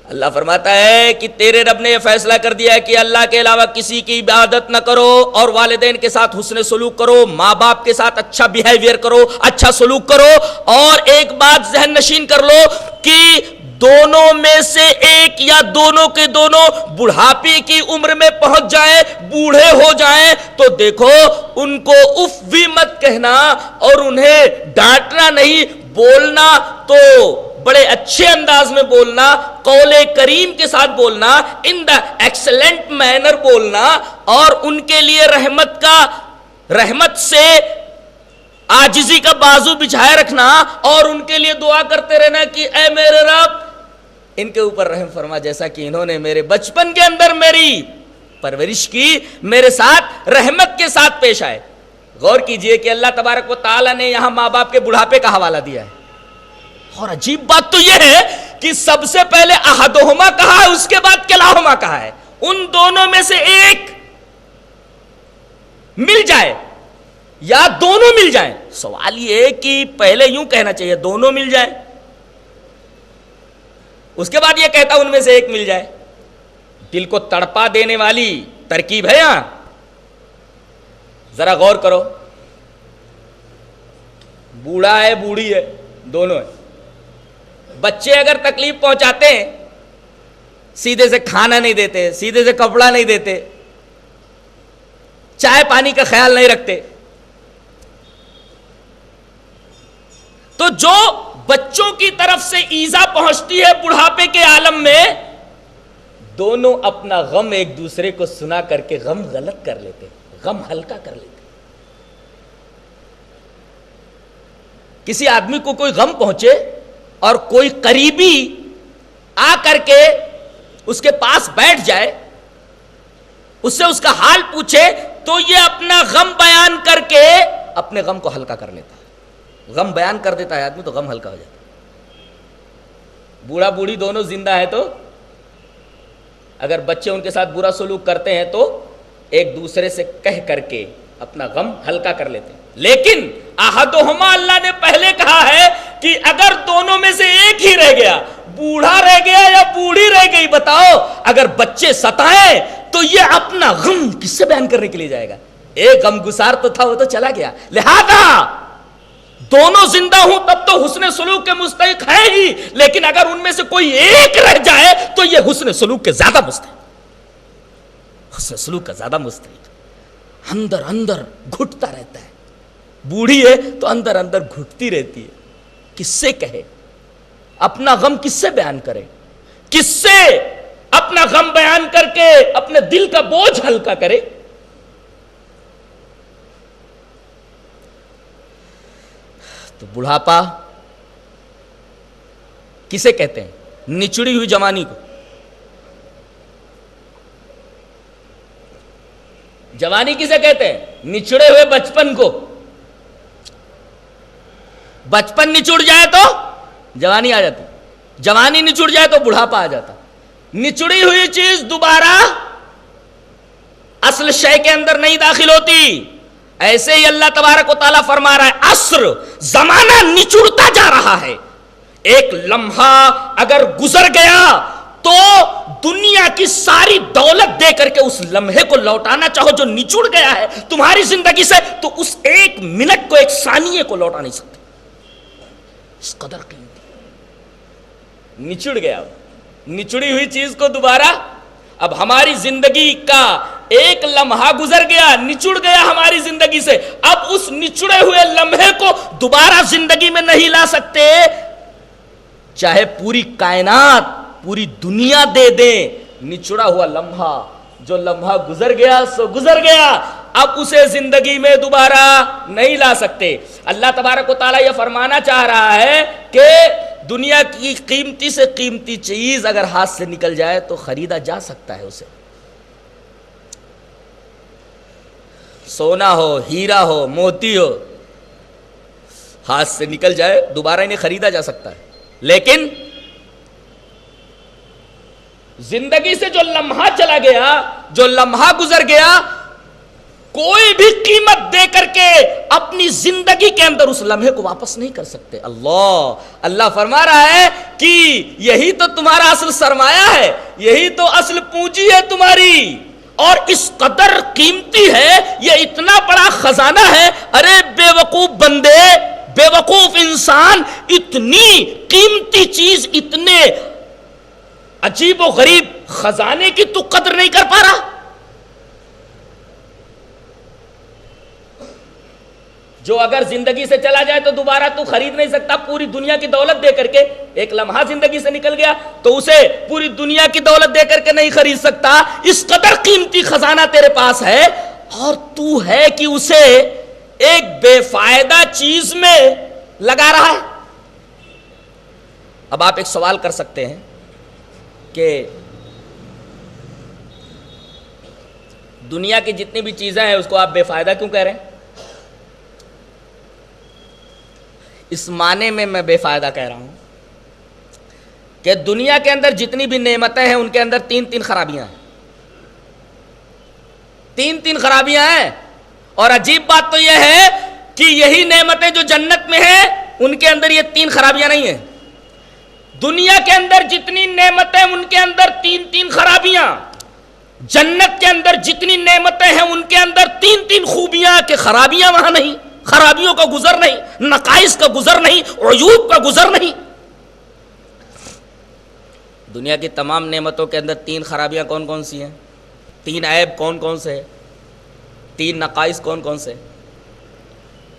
Speaker 2: اللہ فرماتا ہے کہ تیرے رب نے یہ فیصلہ کر دیا ہے کہ اللہ کے علاوہ کسی کی عبادت نہ کرو اور والدین کے ساتھ حسن سلوک کرو, ماں باپ کے ساتھ اچھا بیہیویئر کرو, اچھا سلوک کرو. اور ایک بات ذہن نشین کر لو کہ دونوں میں سے ایک یا دونوں کے دونوں بڑھاپے کی عمر میں پہنچ جائیں, بوڑھے ہو جائیں, تو دیکھو ان کو اف بھی مت کہنا اور انہیں ڈانٹنا نہیں, بولنا تو بڑے اچھے انداز میں بولنا, قول کریم کے ساتھ بولنا, ان دا ایکسلنٹ مینر بولنا, اور ان کے لیے رحمت سے عاجزی کا بازو بچھائے رکھنا اور ان کے لیے دعا کرتے رہنا کہ اے میرے رب ان کے اوپر رحم فرما, جیسا کہ انہوں نے میرے بچپن کے اندر میری پرورش کی, میرے ساتھ رحمت کے ساتھ پیش آئے. غور کیجئے کہ اللہ تبارک و تعالیٰ نے یہاں ماں باپ کے بڑھاپے کا حوالہ دیا ہے. اور عجیب بات تو یہ ہے کہ سب سے پہلے احدہما کہا ہے, اس کے بعد کلاہما کہا ہے. ان دونوں میں سے ایک مل جائے یا دونوں مل جائیں. سوال یہ ہے کہ پہلے یوں کہنا چاہیے دونوں مل جائیں, اس کے بعد یہ کہتا ان میں سے ایک مل جائے. دل کو تڑپا دینے والی ترکیب ہے یہاں. ذرا غور کرو, بوڑھا ہے بوڑھی ہے دونوں ہیں. بچے اگر تکلیف پہنچاتے ہیں, سیدھے سے کھانا نہیں دیتے, سیدھے سے کپڑا نہیں دیتے, چائے پانی کا خیال نہیں رکھتے, تو جو بچوں کی طرف سے ایذا پہنچتی ہے بڑھاپے کے عالم میں, دونوں اپنا غم ایک دوسرے کو سنا کر کے غم غلط کر لیتے, غم ہلکا کر لیتے. کسی آدمی کو کوئی غم پہنچے اور کوئی قریبی آ کر کے اس کے پاس بیٹھ جائے, اس سے اس کا حال پوچھے, تو یہ اپنا غم بیان کر کے اپنے غم کو ہلکا کر لیتا ہے. غم بیان کر دیتا ہے آدمی تو غم ہلکا ہو جاتا ہے. بوڑھا بوڑھی دونوں زندہ ہے تو اگر بچے ان کے ساتھ برا سلوک کرتے ہیں تو ایک دوسرے سے کہہ کر کے اپنا غم ہلکا کر لیتے ہیں. لیکن احدہما اللہ نے پہلے کہا ہے کہ اگر دونوں میں سے ایک ہی رہ گیا, بوڑھا رہ گیا یا بوڑھی رہ گئی, بتاؤ اگر بچے ستائیں تو یہ اپنا غم کس سے بیان کرنے کے لیے جائے گا؟ ایک غم گسار تو تھا, وہ تو چلا گیا. لہذا دونوں زندہ ہوں تب تو حسن سلوک کے مستحق ہے ہی, لیکن اگر ان میں سے کوئی ایک رہ جائے تو یہ حسن سلوک کے زیادہ مستحق, حسن سلوک کا زیادہ مستحق. اندر اندر گھٹتا رہتا ہے, بوڑھی ہے تو اندر اندر گھٹتی رہتی ہے. کس سے کہے اپنا غم, کس سے بیان کرے, کس سے اپنا غم بیان کر کے اپنے دل کا بوجھ ہلکا کرے. تو بڑھاپا کسے کہتے ہیں؟ نچڑی ہوئی جوانی کو. جوانی کسے کہتے ہیں؟ نچڑے ہوئے بچپن کو. بچپن نچڑ جائے تو جوانی آ جاتی, جوانی نچڑ جائے تو بڑھاپا آ جاتا. نچڑی ہوئی چیز دوبارہ اصل شے کے اندر نہیں داخل ہوتی. ایسے ہی اللہ تبارک و تعالیٰ فرما رہا ہے عصر, زمانہ نچڑتا جا رہا ہے. ایک لمحہ اگر گزر گیا تو دنیا کی ساری دولت دے کر کے اس لمحے کو لوٹانا چاہو جو نچڑ گیا ہے تمہاری زندگی سے, تو اس ایک منٹ کو, ایک ثانیے کو لوٹا نہیں سکتے. اس قدر قیمتی نچڑ گیا. نچڑی ہوئی چیز کو دوبارہ, اب ہماری زندگی کا ایک لمحہ گزر گیا, نچڑ گیا ہماری زندگی سے, اب اس نچڑے ہوئے لمحے کو دوبارہ زندگی میں نہیں لا سکتے. چاہے پوری کائنات, پوری دنیا دے دیں, نچڑا ہوا لمحہ, جو لمحہ گزر گیا سو گزر گیا. اب اسے زندگی میں دوبارہ نہیں لا سکتے۔ اللہ تبارک و تعالیٰ یہ فرمانا چاہ رہا ہے کہ دنیا کی قیمتی سے قیمتی چیز اگر ہاتھ سے نکل جائے تو خریدا جا سکتا ہے اسے، سونا ہو، ہیرا ہو، موتی ہو، ہاتھ سے نکل جائے دوبارہ انہیں خریدا جا سکتا ہے، لیکن زندگی سے جو لمحہ چلا گیا، جو لمحہ گزر گیا، کوئی بھی قیمت دے کر کے اپنی زندگی کے اندر اس لمحے کو واپس نہیں کر سکتے۔ اللہ فرما رہا ہے کہ یہی تو تمہارا اصل سرمایہ ہے، یہی تو اصل پونجی ہے تمہاری، اور اس قدر قیمتی ہے، یہ اتنا بڑا خزانہ ہے۔ ارے بے وقوف بندے، بے وقوف انسان، اتنی قیمتی چیز، اتنے عجیب و غریب خزانے کی تو قدر نہیں کر پا رہا۔ جو اگر زندگی سے چلا جائے تو دوبارہ تو خرید نہیں سکتا، پوری دنیا کی دولت دے کر کے، ایک لمحہ زندگی سے نکل گیا تو اسے پوری دنیا کی دولت دے کر کے نہیں خرید سکتا۔ اس قدر قیمتی خزانہ تیرے پاس ہے، اور تو ہے کہ اسے ایک بے فائدہ چیز میں لگا رہا ہے۔ اب آپ ایک سوال کر سکتے ہیں کہ دنیا کی جتنی بھی چیزیں ہیں اس کو آپ بے فائدہ کیوں کہہ رہے ہیں؟ اس معنی میں میں بے فائدہ کہہ رہا ہوں کہ دنیا کے اندر جتنی بھی نعمتیں ہیں ان کے اندر تین خرابیاں ہیں، تین خرابیاں ہیں، اور عجیب بات تو یہ ہے کہ یہی نعمتیں جو جنت میں ہیں ان کے اندر یہ تین خرابیاں نہیں ہیں۔ دنیا کے اندر جتنی نعمتیں ان کے اندر تین خرابیاں، جنت کے اندر جتنی نعمتیں ہیں ان کے اندر تین خوبیاں، کہ خرابیاں وہاں نہیں، خرابیوں کا گزر نہیں، نقائص کا گزر نہیں، عیوب کا گزر نہیں۔ دنیا کی تمام نعمتوں کے اندر تین خرابیاں کون کون سی ہیں؟ تین عیب کون کون سے ہیں؟ تین نقائص کون کون سے؟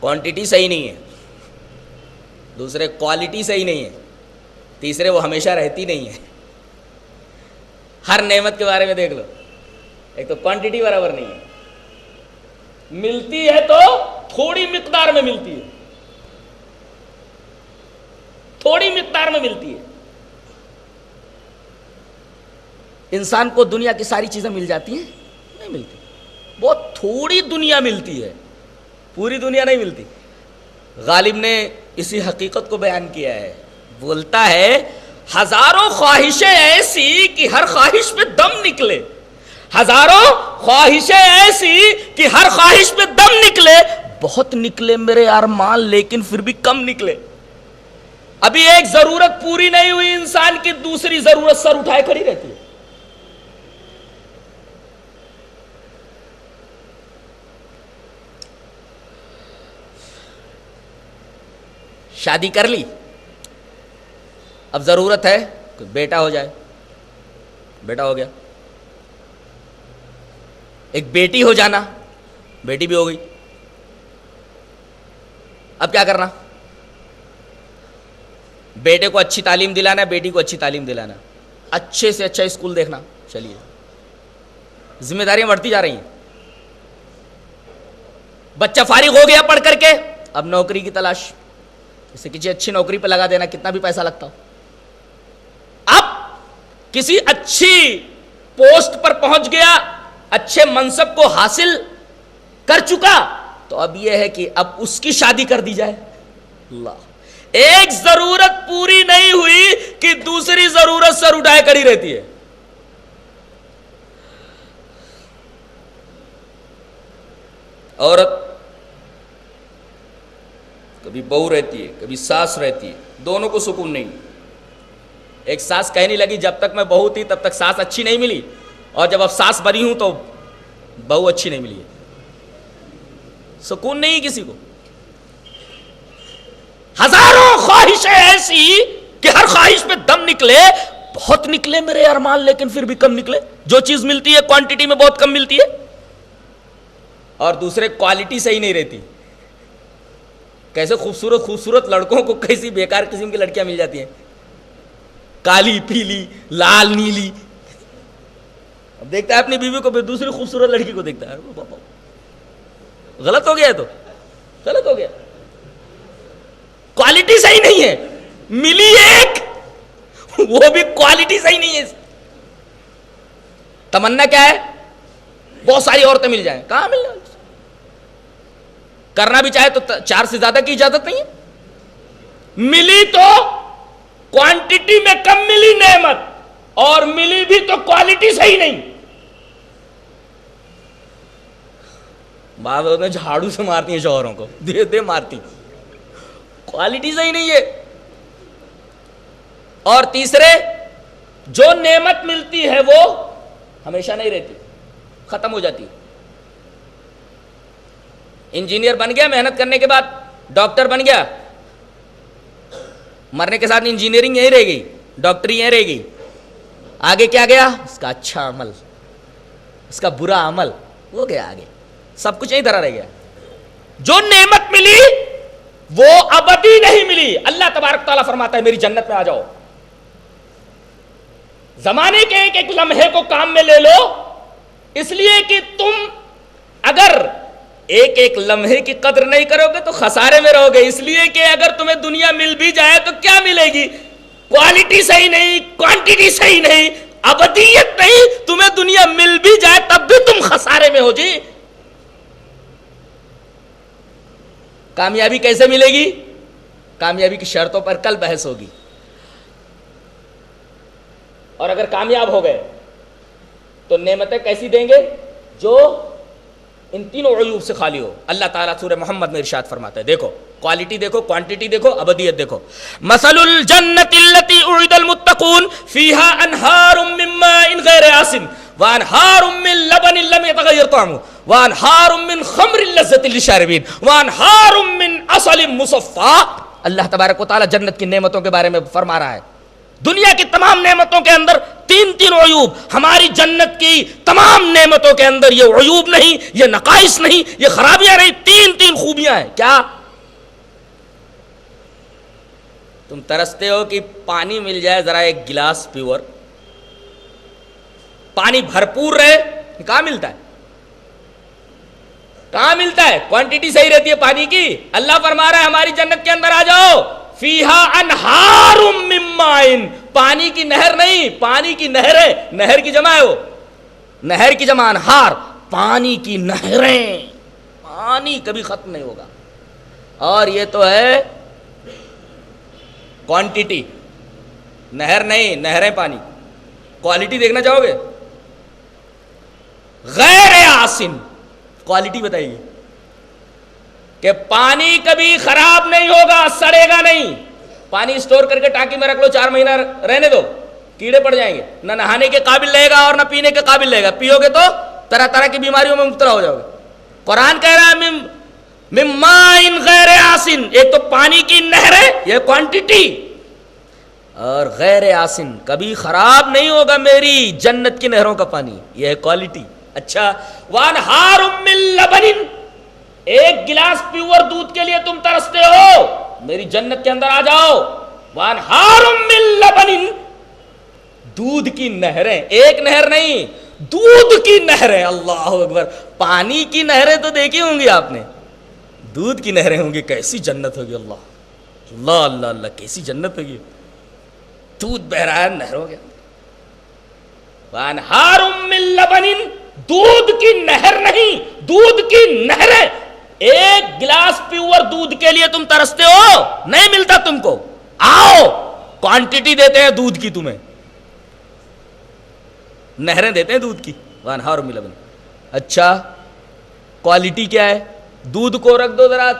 Speaker 2: کوانٹٹی صحیح نہیں ہے، دوسرے کوالٹی صحیح نہیں ہے، تیسرے وہ ہمیشہ رہتی نہیں ہے۔ ہر نعمت کے بارے میں دیکھ لو، ایک تو کوانٹٹی برابر نہیں ہے، ملتی ہے تو تھوڑی مقدار میں ملتی ہے، تھوڑی مقدار میں ملتی ہے۔ انسان کو دنیا کی ساری چیزیں مل جاتی ہیں؟ نہیں ملتی، بہت تھوڑی دنیا ملتی ہے، پوری دنیا نہیں ملتی۔ غالب نے اسی حقیقت کو بیان کیا ہے، بولتا ہے ہزاروں خواہشیں ایسی کہ ہر خواہش پہ دم نکلے، ہزاروں خواہشیں ایسی کہ ہر خواہش پہ دم نکلے، بہت نکلے میرے ارمان لیکن پھر بھی کم نکلے۔ ابھی ایک ضرورت پوری نہیں ہوئی انسان کی، دوسری ضرورت سر اٹھائے کھڑی رہتی ہے۔ شادی کر لی، اب ضرورت ہے کہ بیٹا ہو جائے، بیٹا ہو گیا۔ ایک بیٹی ہو جانا، بیٹی بھی ہو گئی، اب کیا کرنا؟ بیٹے کو اچھی تعلیم دلانا، بیٹی کو اچھی تعلیم دلانا، اچھے سے اچھا اسکول دیکھنا۔ چلیے ذمہ داریاں بڑھتی جا رہی ہیں، بچہ فارغ ہو گیا پڑھ کر کے، اب نوکری کی تلاش، اسے کسی اچھی نوکری پہ لگا دینا، کتنا بھی پیسہ لگتا ہو۔ اب کسی اچھی پوسٹ پر پہنچ گیا، اچھے منصب کو حاصل کر چکا، تو اب یہ ہے کہ اب اس کی شادی کر دی جائے۔ اللہ، ایک ضرورت پوری نہیں ہوئی کہ دوسری ضرورت سر اٹھائے کری رہتی ہے۔ عورت کبھی بہو رہتی ہے، کبھی ساس رہتی ہے، دونوں کو سکون نہیں۔ ایک ساس کہنے لگی جب تک میں بہو تھی تب تک ساس اچھی نہیں ملی، اور جب اب ساس بنی ہوں تو بہو اچھی نہیں ملی ہے۔ سکون نہیں کسی کو۔ ہزاروں خواہشیں ایسی کہ ہر خواہش پہ دم نکلے، بہت نکلے میرے ارمان لیکن پھر بھی کم نکلے۔ جو چیز ملتی ہے کوانٹٹی میں بہت کم ملتی ہے، اور دوسرے کوالٹی صحیح نہیں رہتی۔ کیسے خوبصورت لڑکوں کو کیسی بیکار قسم کی لڑکیاں مل جاتی ہیں، کالی پیلی لال نیلی۔ اب دیکھتا ہے اپنی بیوی کو، دوسری خوبصورت لڑکی کو دیکھتا ہے، غلط ہو گیا تو غلط ہو گیا. کوالٹی صحیح نہیں ہے, ملی ایک وہ بھی کوالٹی صحیح نہیں ہے. تمنا کیا ہے؟ بہت ساری عورتیں مل جائیں. کہاں ملنا؟ کرنا بھی چاہے تو 4 سے زیادہ کی اجازت نہیں ہے. ملی تو کوانٹٹی میں کم ملی نعمت, اور ملی بھی تو کوالٹی صحیح نہیں. بعض عورتیں جھاڑو سے مارتی ہیں شوہروں کو, دے دے مارتی, کوالٹی صحیح نہیں ہے. اور تیسرے, جو نعمت ملتی ہے وہ ہمیشہ نہیں رہتی, ختم ہو جاتی. انجینئر بن گیا, محنت کرنے کے بعد ڈاکٹر بن گیا, مرنے کے ساتھ انجینئرنگ یہیں رہ گئی, ڈاکٹری یہیں رہ گئی. آگے کیا گیا؟ اس کا اچھا عمل, اس کا برا عمل, وہ گیا آگے, سب کچھ یہیں دھرا رہ گیا. جو نعمت ملی وہ ابدی نہیں ملی. اللہ تبارک تعالیٰ فرماتا ہے میری جنت میں آ جاؤ. زمانے کے ایک ایک لمحے کو کام میں لے لو, اس لیے کہ تم اگر ایک ایک لمحے کی قدر نہیں کرو گے تو خسارے میں رہو گے. اس لیے کہ اگر تمہیں دنیا مل بھی جائے تو کیا ملے گی؟ کوالٹی صحیح نہیں, کوانٹٹی صحیح نہیں, ابدیت نہیں. تمہیں دنیا مل بھی جائے تب بھی تم خسارے میں ہو. جی کامیابی کیسے ملے گی؟ کامیابی کی شرطوں پر کل بحث ہوگی. اور اگر کامیاب ہو گئے تو نعمتیں کیسی دیں گے؟ جو ان تینوں عیوب سے خالی ہو. اللہ تعالیٰ سورہ محمد میں ارشاد فرماتا ہے, دیکھو کوالٹی دیکھو, کوانٹٹی دیکھو, ابدیت دیکھو. مثل الجنت التي اعد المتقون فيها انہار من ماء غیر آسن وانہار من لبن لم يتغیر طعمه وانہار من خمر لذة للشاربین وانہار من عسل مصفى. اللہ تبارک و تعالیٰ جنت کی نعمتوں کے بارے میں فرما رہا ہے. دنیا کی تمام نعمتوں کے اندر تین عیوب, ہماری جنت کی تمام نعمتوں کے اندر یہ عیوب نہیں, یہ نقائص نہیں, یہ خرابیاں نہیں, تین خوبیاں ہیں. کیا تم ترستے ہو کہ پانی مل جائے ذرا ایک گلاس پیور, پانی بھرپور رہے, کہاں ملتا ہے؟ کہاں ملتا ہے؟ کوانٹٹی صحیح رہتی ہے پانی کی. اللہ فرما رہا ہے ہماری جنت کے اندر آ جاؤ, فیہا انہار من ماء, پانی کی نہر نہیں, پانی کی نہریں, نہر کی جمع ہے وہ, نہر کی جمع انہار, پانی کی نہریں. پانی کبھی ختم نہیں ہوگا. اور یہ تو ہے کوانٹٹی, نہر نہیں, نہریں پانی. کوالٹی دیکھنا چاہو گے؟ غیر آسن, کوالٹی بتائیے کہ پانی کبھی خراب نہیں ہوگا, سڑے گا نہیں. پانی اسٹور کر کے ٹانکی میں رکھ لو, 4 مہینہ رہنے دو, کیڑے پڑ جائیں گے, نہ نہانے کے قابل رہے گا اور نہ پینے کے قابل رہے گا. پیو گے تو طرح طرح کی بیماریوں میں مبتلا ہو جاؤ گے. قرآن کہہ رہا ہے من ماء غیر آسن, ایک تو پانی کی نہریں, یہ کوانٹٹی, اور غیر آسن, کبھی خراب نہیں ہوگا میری جنت کی نہروں کا پانی, یہ ہے کوالٹی. اچھا, وانہار من لبن, ایک گلاس پیور دودھ کے لیے تم ترستے ہو, میری جنت کے اندر آ جاؤ. وانہار من لبن, دودھ کی نہریں, ایک نہر نہیں, دودھ کی نہریں. اللہ اکبر. پانی کی نہریں تو دیکھی ہوں گی آپ نے, دودھ کی نہریں ہوں گی. کیسی جنت ہوگی, اللہ اللہ اللہ اللہ, کیسی جنت ہوگی. دودھ بہ رہا ہے نہروں کے. وانہار من لبن, دودھ کی نہر نہیں, دودھ کی نہریں. ایک گلاس پیور دودھ کے لیے تم ترستے ہو, نہیں ملتا تم کو, آؤ کوانٹٹی دیتے ہیں دودھ کی, تمہیں نہریں دیتے ہیں دودھ کی. وانہار من لبن. اچھا کوالٹی کیا ہے؟ دودھ کو رکھ دو ذرا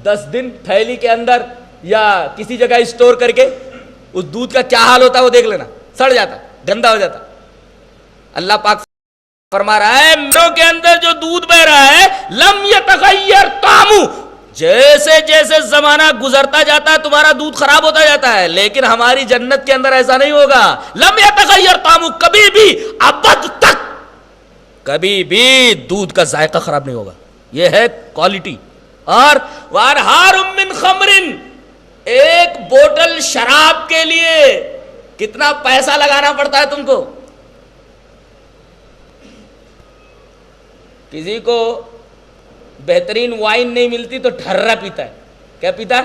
Speaker 2: 10 دن تھیلی کے اندر یا کسی جگہ اسٹور کر کے, اس دودھ کا کیا حال ہوتا ہے وہ دیکھ لینا, سڑ جاتا, گندا ہو جاتا. اللہ پاک فرما رہا ہے میروں کے اندر جو دودھ بہ رہا ہے, لم یتغیر طعمہ, جیسے جیسے زمانہ گزرتا جاتا ہے تمہارا دودھ خراب ہوتا جاتا ہے, لیکن ہماری جنت کے اندر ایسا نہیں ہوگا. لم یتغیر طعمہ, کبھی بھی ابد تک کبھی بھی دودھ کا ذائقہ خراب نہیں ہوگا. یہ ہے کوالٹی. اور وانہار من خمر, ایک بوتل شراب کے لیے کتنا پیسہ لگانا پڑتا ہے تم کو. کسی کو بہترین وائن نہیں ملتی تو ٹھرا پیتا ہے. کیا پیتا ہے؟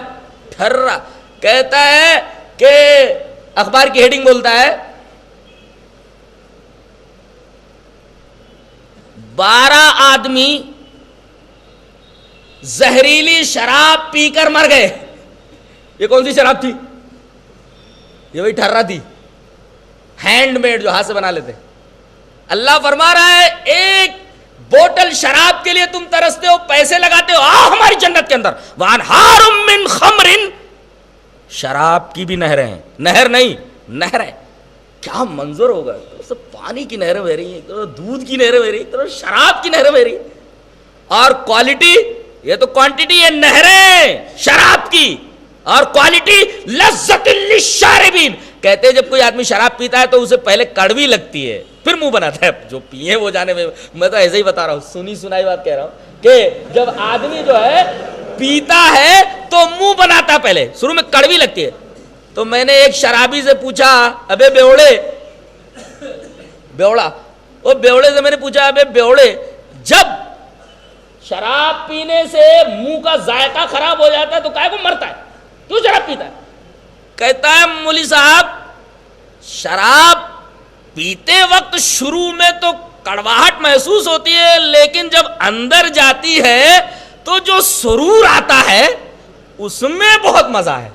Speaker 2: ٹھرا. کہتا ہے کہ اخبار کی ہیڈنگ بولتا ہے 12 آدمی زہریلی شراب پی کر مر گئے. یہ کون سی شراب تھی؟ یہ وہی ٹھرا تھی، ہینڈ میڈ، جو ہاتھ سے بنا لیتے. اللہ فرما رہا ہے ایک بوتل شراب کے لیے تم ترستے ہو، پیسے لگاتے ہو، آؤ ہماری جنت کے اندر. وانہار من خمر، شراب کی بھی نہریں ہیں. نہر نہیں، نہر ہے. کیا منظر ہوگا، سب پانی کی نہریں بہ رہی ہیں، دودھ کی نہریں بہ رہی ہیں، شراب کی نہریں بہ رہی ہیں. اور کوالٹی، یہ تو کوانٹٹی ہے نہریں شراب کی، اور کوالٹی لذت للشاربین. کہتے ہیں جب کوئی آدمی شراب پیتا ہے تو اسے پہلے کڑوی لگتی ہے پھر منہ بناتا ہے. جو پیے وہ جانے میں تو ایسے ہی بتا رہا ہوں، سنی سنائی بات کہہ رہا ہوں کہ جب آدمی جو ہے پیتا ہے تو منہ بناتا ہے، پہلے شروع میں کڑوی لگتی ہے. تو میں نے ایک شرابی سے پوچھا، ابے بیوڑا، وہ بیوڑے سے میں نے پوچھا، ابے بیوڑے، جب شراب پینے سے منہ کا ذائقہ خراب ہو جاتا ہے تو کائے کو مرتا ہے، کیوں شراب پیتا ہے؟ کہتا ہے مولوی صاحب شراب پیتے وقت شروع میں تو کڑواہٹ محسوس ہوتی ہے، لیکن جب اندر جاتی ہے تو جو سرور آتا ہے اس میں بہت مزہ ہے.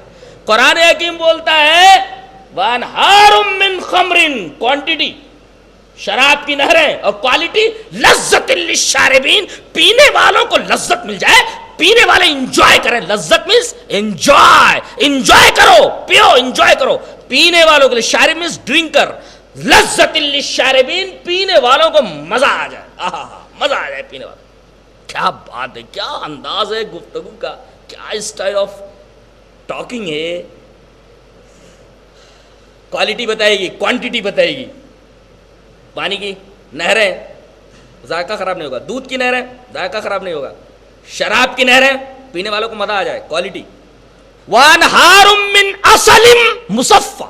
Speaker 2: قرآن حکیم بولتا ہے وانہار من خمر، کوانٹٹی شراب کی نہریں، اور کوالٹی لذت للشاربین، پینے والوں کو لذت مل جائے، پینے والے انجوائے کریں. لذت مینس انجوائے، انجوائے کرو، پیو، انجوائے کرو. پینے والوں کے لیے، شارب مینس ڈرنکر، لذت للشاربین، پینے والوں کو مزہ آ جائے. مزہ آ جائے پینے والوں. کیا بات ہے، کیا انداز ہے گفتگو کا، کیا اسٹائل آف ٹاکنگ ہے. کوالٹی بتائے گی، کوانٹٹی بتائے گی. پانی کی نہریں، ذائقہ خراب نہیں ہوگا. دودھ کی نہریں، ذائقہ خراب نہیں ہوگا. شراب کی نہریں، پینے والوں کو مزہ آ جائے، کوالٹی. وانہار من عسل مصفی،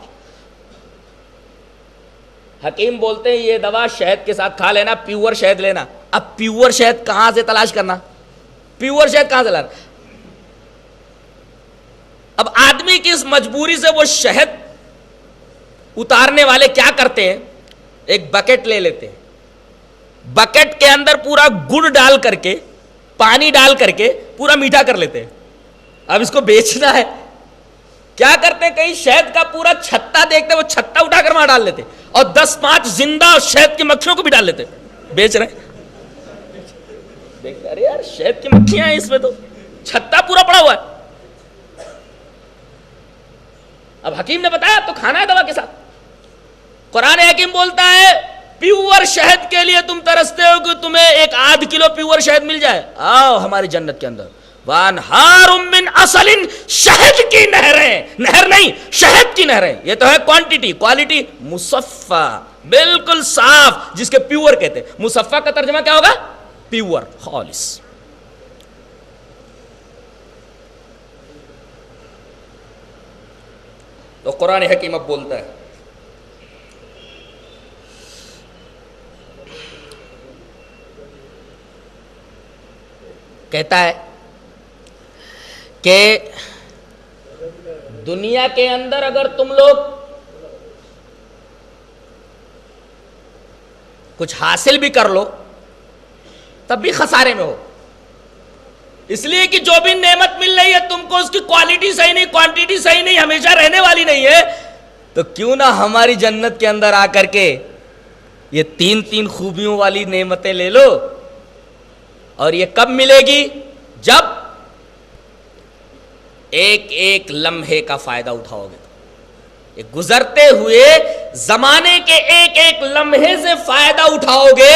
Speaker 2: حکیم بولتے ہیں یہ دوا شہد کے ساتھ کھا لینا، پیور شہد لینا. اب پیور شہد کہاں سے تلاش کرنا؟ پیور شہد کہاں سے لانا؟ اب آدمی کی اس مجبوری سے وہ شہد اتارنے والے کیا کرتے ہیں، ایک بکٹ لے لیتے ہیں، بکٹ کے اندر پورا گڑ ڈال کر کے، پانی ڈال کر کے پورا میٹھا کر لیتے ہیں. اب اس کو بیچنا ہے، کیا کرتے ہیں، کہیں شہد کا پورا چھتا دیکھتے، وہ چھتا اٹھا کر وہاں ڈال لیتے، اور 10-5 زندہ شہد کی مکھیوں کو بھی ڈال لیتے، بیچ رہے ہیں. دیکھتے ارے یار شہد کی مکھیاں ہیں اس میں، تو چھتا پورا پڑا ہوا ہے. اب حکیم نے بتایا تو کھانا ہے دوا کے ساتھ. قرآن حکیم بولتا ہے پیور شہد کے لیے تم ترستے ہو کہ تمہیں 1-8 کلو پیور شہد مل جائے، آؤ ہماری جنت کے اندر. وانہار من عسل، شہد کی نہریں، نہر نہیں شہد کی نہریں. یہ تو ہے کوانٹٹی. کوالٹی مصفی، بالکل صاف، جس کے پیور کہتے ہیں. مصفی کا ترجمہ کیا ہوگا؟ پیور، خالص. تو قرآن حکیم اب بولتا ہے کہتا ہے کہ دنیا کے اندر اگر تم لوگ کچھ حاصل بھی کر لو تب بھی خسارے میں ہو، اس لیے کہ جو بھی نعمت مل رہی ہے تم کو اس کی کوالٹی صحیح نہیں، کوانٹٹی صحیح نہیں، ہمیشہ رہنے والی نہیں ہے. تو کیوں نہ ہماری جنت کے اندر آ کر کے یہ 3 خوبیوں والی نعمتیں لے لو. اور یہ کب ملے گی؟ جب ایک لمحے کا فائدہ اٹھاؤ گے. یہ گزرتے ہوئے زمانے کے ایک لمحے سے فائدہ اٹھاؤ گے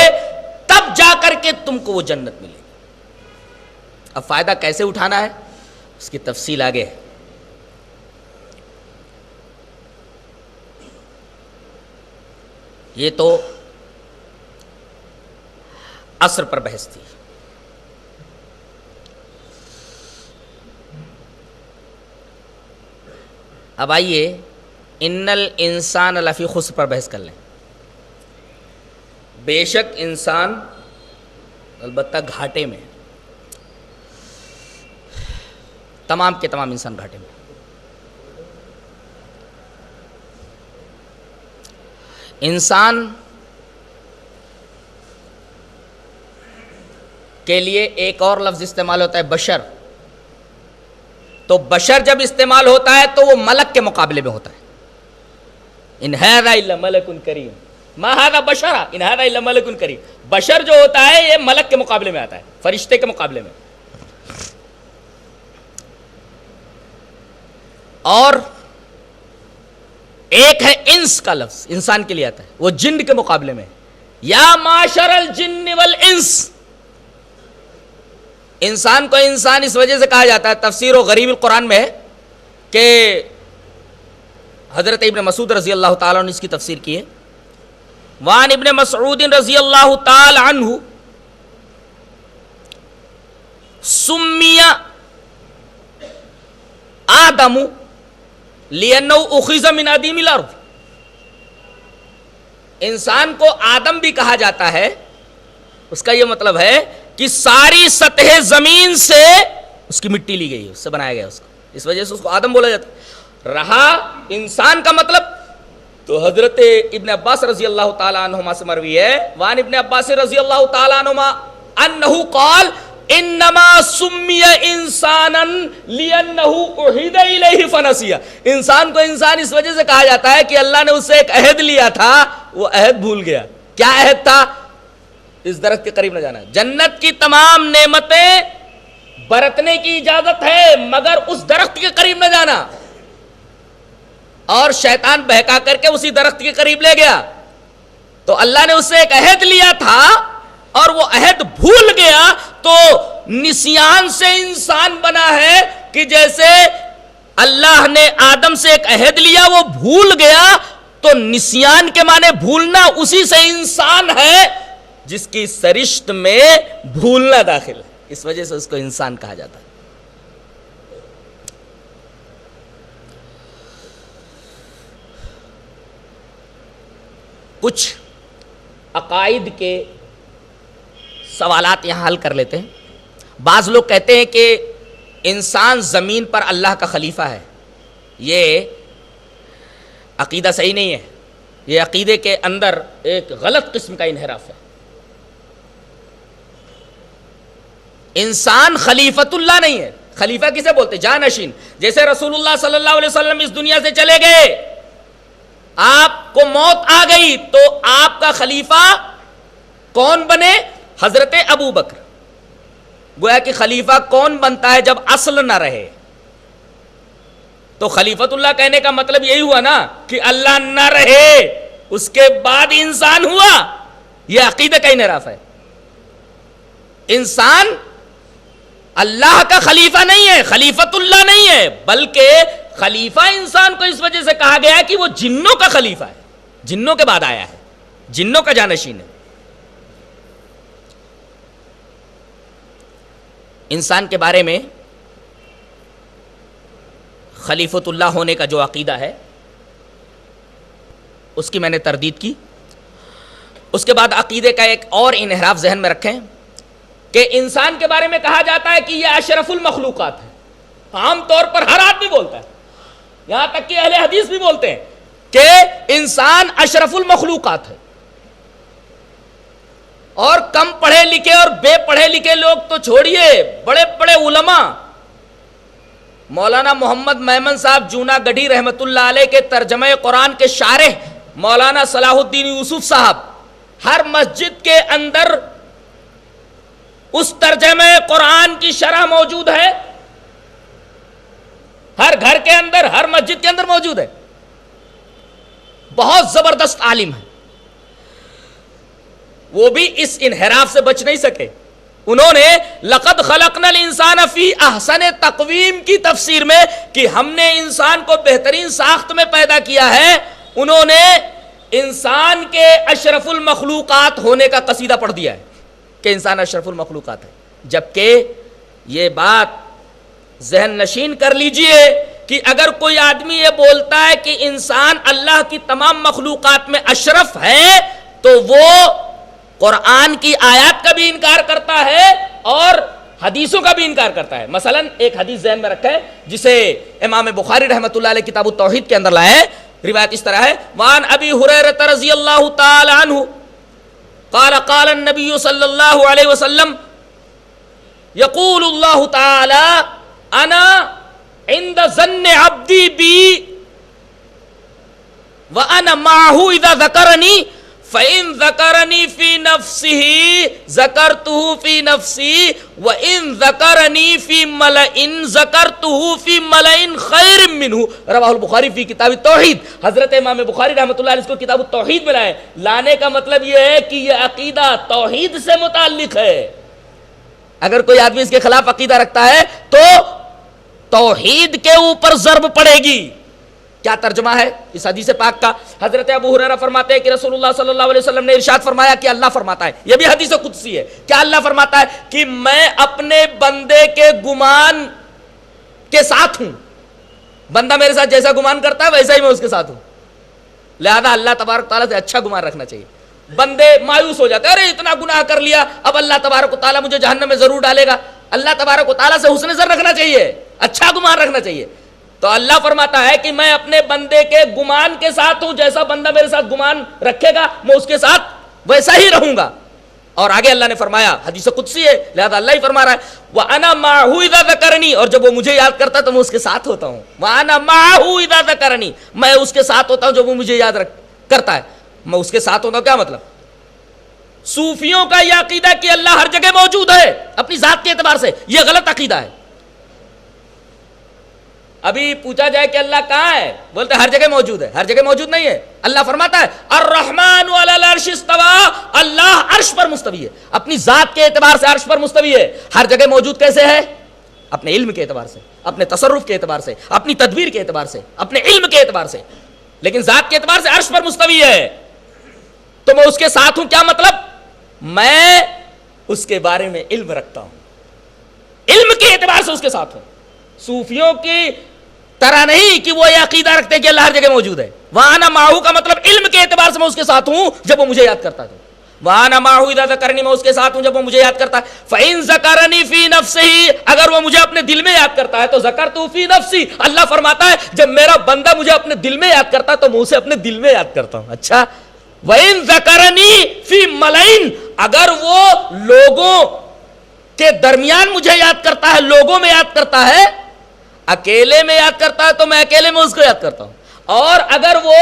Speaker 2: تب جا کر کے تم کو وہ جنت ملے گی. اب فائدہ کیسے اٹھانا ہے اس کی تفصیل آگے ہے. یہ تو عصر پر بحث تھی. اب آئیے ان الانسان لفی خسر پر بحث کر لیں. بے شک انسان البتہ گھاٹے میں. تمام کے تمام انسان گھاٹے میں. انسان کے لیے ایک اور لفظ استعمال ہوتا ہے بشر. تو بشر جب استعمال ہوتا ہے تو وہ ملک کے مقابلے میں ہوتا ہے. ان ھذا الا ملک کریم ما ھذا بشرا ان ھذا الا ملک کریم. بشر جو ہوتا ہے یہ ملک کے مقابلے میں آتا ہے, فرشتے کے مقابلے میں. اور ایک ہے انس کا لفظ, انسان کے لیے آتا ہے, وہ جن کے مقابلے میں. یا معاشر الجن والانس. انسان کو انسان اس وجہ سے کہا جاتا ہے, تفسیر و غریب القرآن میں ہے کہ حضرت ابن مسعود رضی اللہ تعالیٰ نے اس کی تفسیر کی ہے. وان ابن مسعود رضی اللہ تعالی عنہ سمی آدم لأنہ اخذ من عدیم الارض. انسان کو آدم بھی کہا جاتا ہے, اس کا یہ مطلب ہے کہ ساری سطح زمین سے اس کی مٹی لی گئی, اس سے بنایا گیا اس کو, اس وجہ سے اس کو آدم بولا جاتا ہے. رہا انسان کا مطلب تو حضرت ابن عباس رضی اللہ تعالی عنہما سے مروی ہے. وان ابن عباس رضی اللہ تعالی عنہما انہ قال انما سمی انسانا لانہ اعہد الیہ فنسی. انسان کو انسان اس وجہ سے کہا جاتا ہے کہ اللہ نے اس سے ایک عہد لیا تھا, وہ عہد بھول گیا. کیا عہد تھا؟ اس درخت کے قریب نہ جانا. جنت کی تمام نعمتیں برتنے کی اجازت ہے مگر اس درخت کے قریب نہ جانا. اور شیطان بہکا کر کے اسی درخت کے قریب لے گیا. تو اللہ نے اس سے ایک عہد لیا تھا اور وہ عہد بھول گیا, تو نسیان سے انسان بنا ہے کہ جیسے اللہ نے آدم سے ایک عہد لیا وہ بھول گیا, تو نسیان کے معنی بھولنا, اسی سے انسان ہے جس کی سرشت میں بھولنا داخل ہے. اس وجہ سے اس کو انسان کہا جاتا ہے. کچھ عقائد کے سوالات یہاں حل کر لیتے ہیں. بعض لوگ کہتے ہیں کہ انسان زمین پر اللہ کا خلیفہ ہے. یہ عقیدہ صحیح نہیں ہے. یہ عقیدے کے اندر ایک غلط قسم کا انحراف ہے. انسان خلیفۃ اللہ نہیں ہے. خلیفہ کسے بولتے؟ جانشین. جیسے رسول اللہ صلی اللہ علیہ وسلم اس دنیا سے چلے گئے, آپ کو موت آ گئی, تو آپ کا خلیفہ کون بنے؟ حضرت ابو بکر. گویا کہ خلیفہ کون بنتا ہے جب اصل نہ رہے؟ تو خلیفۃ اللہ کہنے کا مطلب یہی ہوا نا کہ اللہ نہ رہے اس کے بعد انسان ہوا. یہ عقیدہ کا انحراف ہے. انسان اللہ کا خلیفہ نہیں ہے, خلیفۃ اللہ نہیں ہے, بلکہ خلیفہ انسان کو اس وجہ سے کہا گیا ہے کہ وہ جنوں کا خلیفہ ہے, جنوں کے بعد آیا ہے, جنوں کا جانشین ہے. انسان کے بارے میں خلیفۃ اللہ ہونے کا جو عقیدہ ہے اس کی میں نے تردید کی. اس کے بعد عقیدے کا ایک اور انحراف ذہن میں رکھیں کہ انسان کے بارے میں کہا جاتا ہے کہ یہ اشرف المخلوقات ہے. عام طور پر ہر آدمی بولتا ہے, یہاں تک کہ اہل حدیث بھی بولتے ہیں کہ انسان اشرف المخلوقات ہے. اور کم پڑھے لکھے اور بے پڑھے لکھے لوگ تو چھوڑیے, بڑے بڑے علماء, مولانا محمد میمن صاحب جونا گڑھی رحمت اللہ علیہ کے ترجمہ قرآن کے شارح مولانا صلاح الدین یوسف صاحب, ہر مسجد کے اندر اس ترجمہ قرآن کی شرح موجود ہے, ہر گھر کے اندر, ہر مسجد کے اندر موجود ہے. بہت زبردست عالم ہے. وہ بھی اس انحراف سے بچ نہیں سکے. انہوں نے لقد خلقنا الانسان فی احسن تقویم کی تفسیر میں کہ ہم نے انسان کو بہترین ساخت میں پیدا کیا ہے, انہوں نے انسان کے اشرف المخلوقات ہونے کا قصیدہ پڑھ دیا ہے کہ انسان اشرف المخلوقات ہے. جبکہ یہ بات ذہن نشین کر لیجئے کہ اگر کوئی آدمی یہ بولتا ہے کہ انسان اللہ کی تمام مخلوقات میں اشرف ہے تو وہ قرآن کی آیات کا بھی انکار کرتا ہے اور حدیثوں کا بھی انکار کرتا ہے. مثلا ایک حدیث ذہن میں رکھیں جسے امام بخاری رحمۃ اللہ علیہ کتاب التوحید کے اندر لائے ہیں. روایت اس طرح ہے: وعن ابی ہریرہ رضی اللہ تعالی عنہ قال قال النبی صلی اللہ علیہ وسلم یقول اللہ تعالی انا عند ظن عبدی بی وانا معه اذا ذکرنی فَإِن ذَكَرَنِي فِي نَفْسِهِ ذَكَرْتُهُ فِي نَفْسِي وَإِن ذَكَرَنِي فِي مَلَئٍ ذَكَرْتُهُ فِي مَلَئٍ خَيْرٍ مِّنْهُ. رواہ البخاری فی کتاب التوحید. حضرت امام بخاری رحمۃ اللہ علیہ اس کو کتاب التوحید میں لائے. لانے کا مطلب یہ ہے کہ یہ عقیدہ توحید سے متعلق ہے. اگر کوئی آدمی اس کے خلاف عقیدہ رکھتا ہے تو توحید کے اوپر ضرب پڑے گی. کیا ترجمہ ہے اس حدیث پاک کا؟ حضرت ابو ہریرہ فرماتے ہیں کہ رسول اللہ صلی اللہ علیہ وسلم نے ارشاد فرمایا کہ اللہ فرماتا ہے. یہ بھی حدیث قدسی ہے. کیا اللہ فرماتا ہے؟ کہ میں اپنے بندے کے گمان کے ساتھ ہوں. بندہ میرے ساتھ جیسا گمان کرتا ہے ویسا ہی میں اس کے ساتھ ہوں. لہذا اللہ تبارک تعالیٰ سے اچھا گمان رکھنا چاہیے. بندے مایوس ہو جاتے ہیں، ارے اتنا گناہ کر لیا، اب اللہ تبارک و تعالیٰ مجھے جہنم میں ضرور ڈالے گا. اللہ تبارک و تعالیٰ سے حسن ظن رکھنا چاہیے، اچھا گمان رکھنا چاہیے. تو اللہ فرماتا ہے کہ میں اپنے بندے کے گمان کے ساتھ ہوں. جیسا بندہ میرے ساتھ گمان رکھے گا میں اس کے ساتھ ویسا ہی رہوں گا. اور آگے اللہ نے فرمایا، حدیث قدسی ہے لہذا اللہ ہی فرما رہا ہے وَأَنَا مَعَهُ إِذَا ذَكَرَنِي، اور جب وہ مجھے یاد کرتا ہے تو میں اس کے ساتھ ہوتا ہوں. وَأَنَا مَعَهُ إِذَا ذَكَرَنِي، میں اس کے ساتھ ہوتا ہوں جب وہ مجھے یاد کرتا ہے میں اس کے ساتھ ہوتا ہوں. کیا مطلب؟ صوفیوں کا یہ عقیدہ کہ اللہ ہر جگہ موجود ہے اپنی ذات کے اعتبار سے، یہ غلط عقیدہ ہے. ابھی پوچھا جائے کہ اللہ کہاں ہے، بولتے ہر جگہ موجود ہے. ہر جگہ موجود نہیں ہے. اللہ فرماتا ہے الرحمن علی العرش استوى، اللہ عرش پر مستوی ہے. اپنی ذات کے اعتبار سے عرش پر مستوی ہے. ہر جگہ موجود کیسے ہے؟ اپنے علم کے اعتبار سے، اپنے تصرف کے اعتبار سے، اپنی تدبیر کے اعتبار سے، اپنے علم کے اعتبار سے. لیکن ذات کے اعتبار سے عرش پر مستوی ہے. تو میں اس کے ساتھ ہوں. کیا مطلب؟ میں اس کے بارے میں علم رکھتا ہوں، علم کے اعتبار سے اس کے ساتھ ہوں. صوفیوں کی طرح نہیں کہ وہ یہ عقیدہ رکھتے ہیں کہ اللہ ہر جگہ موجود ہے. وَأَنَا مَعَهُ کا مطلب علم کے اعتبار سے میں اس کے ساتھ ہوں جب وہ مجھے یاد کرتا ہے. وَأَنَا مَعَهُ إِذَا ذَكَرَنِي، میں اس کے ساتھ ہوں جب وہ مجھے یاد کرتا ہے. فَإِن ذَكَرَنِي فِي نَفْسِهِ، اگر وہ مجھے اپنے دل میں یاد کرتا ہے تو ذَكَرْتُهُ فِي نَفْسِي، اللہ فرماتا ہے جب میرا بندہ مجھے اپنے دل میں یاد کرتا ہے تو میں اسے اپنے دل میں یاد کرتا ہوں. اچھا، وَإِن ذَكَرَنِي فِي مَلَئٍ، اگر وہ لوگوں کے درمیان مجھے یاد کرتا ہے، لوگوں میں یاد کرتا ہے، اکیلے میں یاد کرتا ہے تو میں اکیلے میں اس کو یاد کرتا ہوں. اور اگر وہ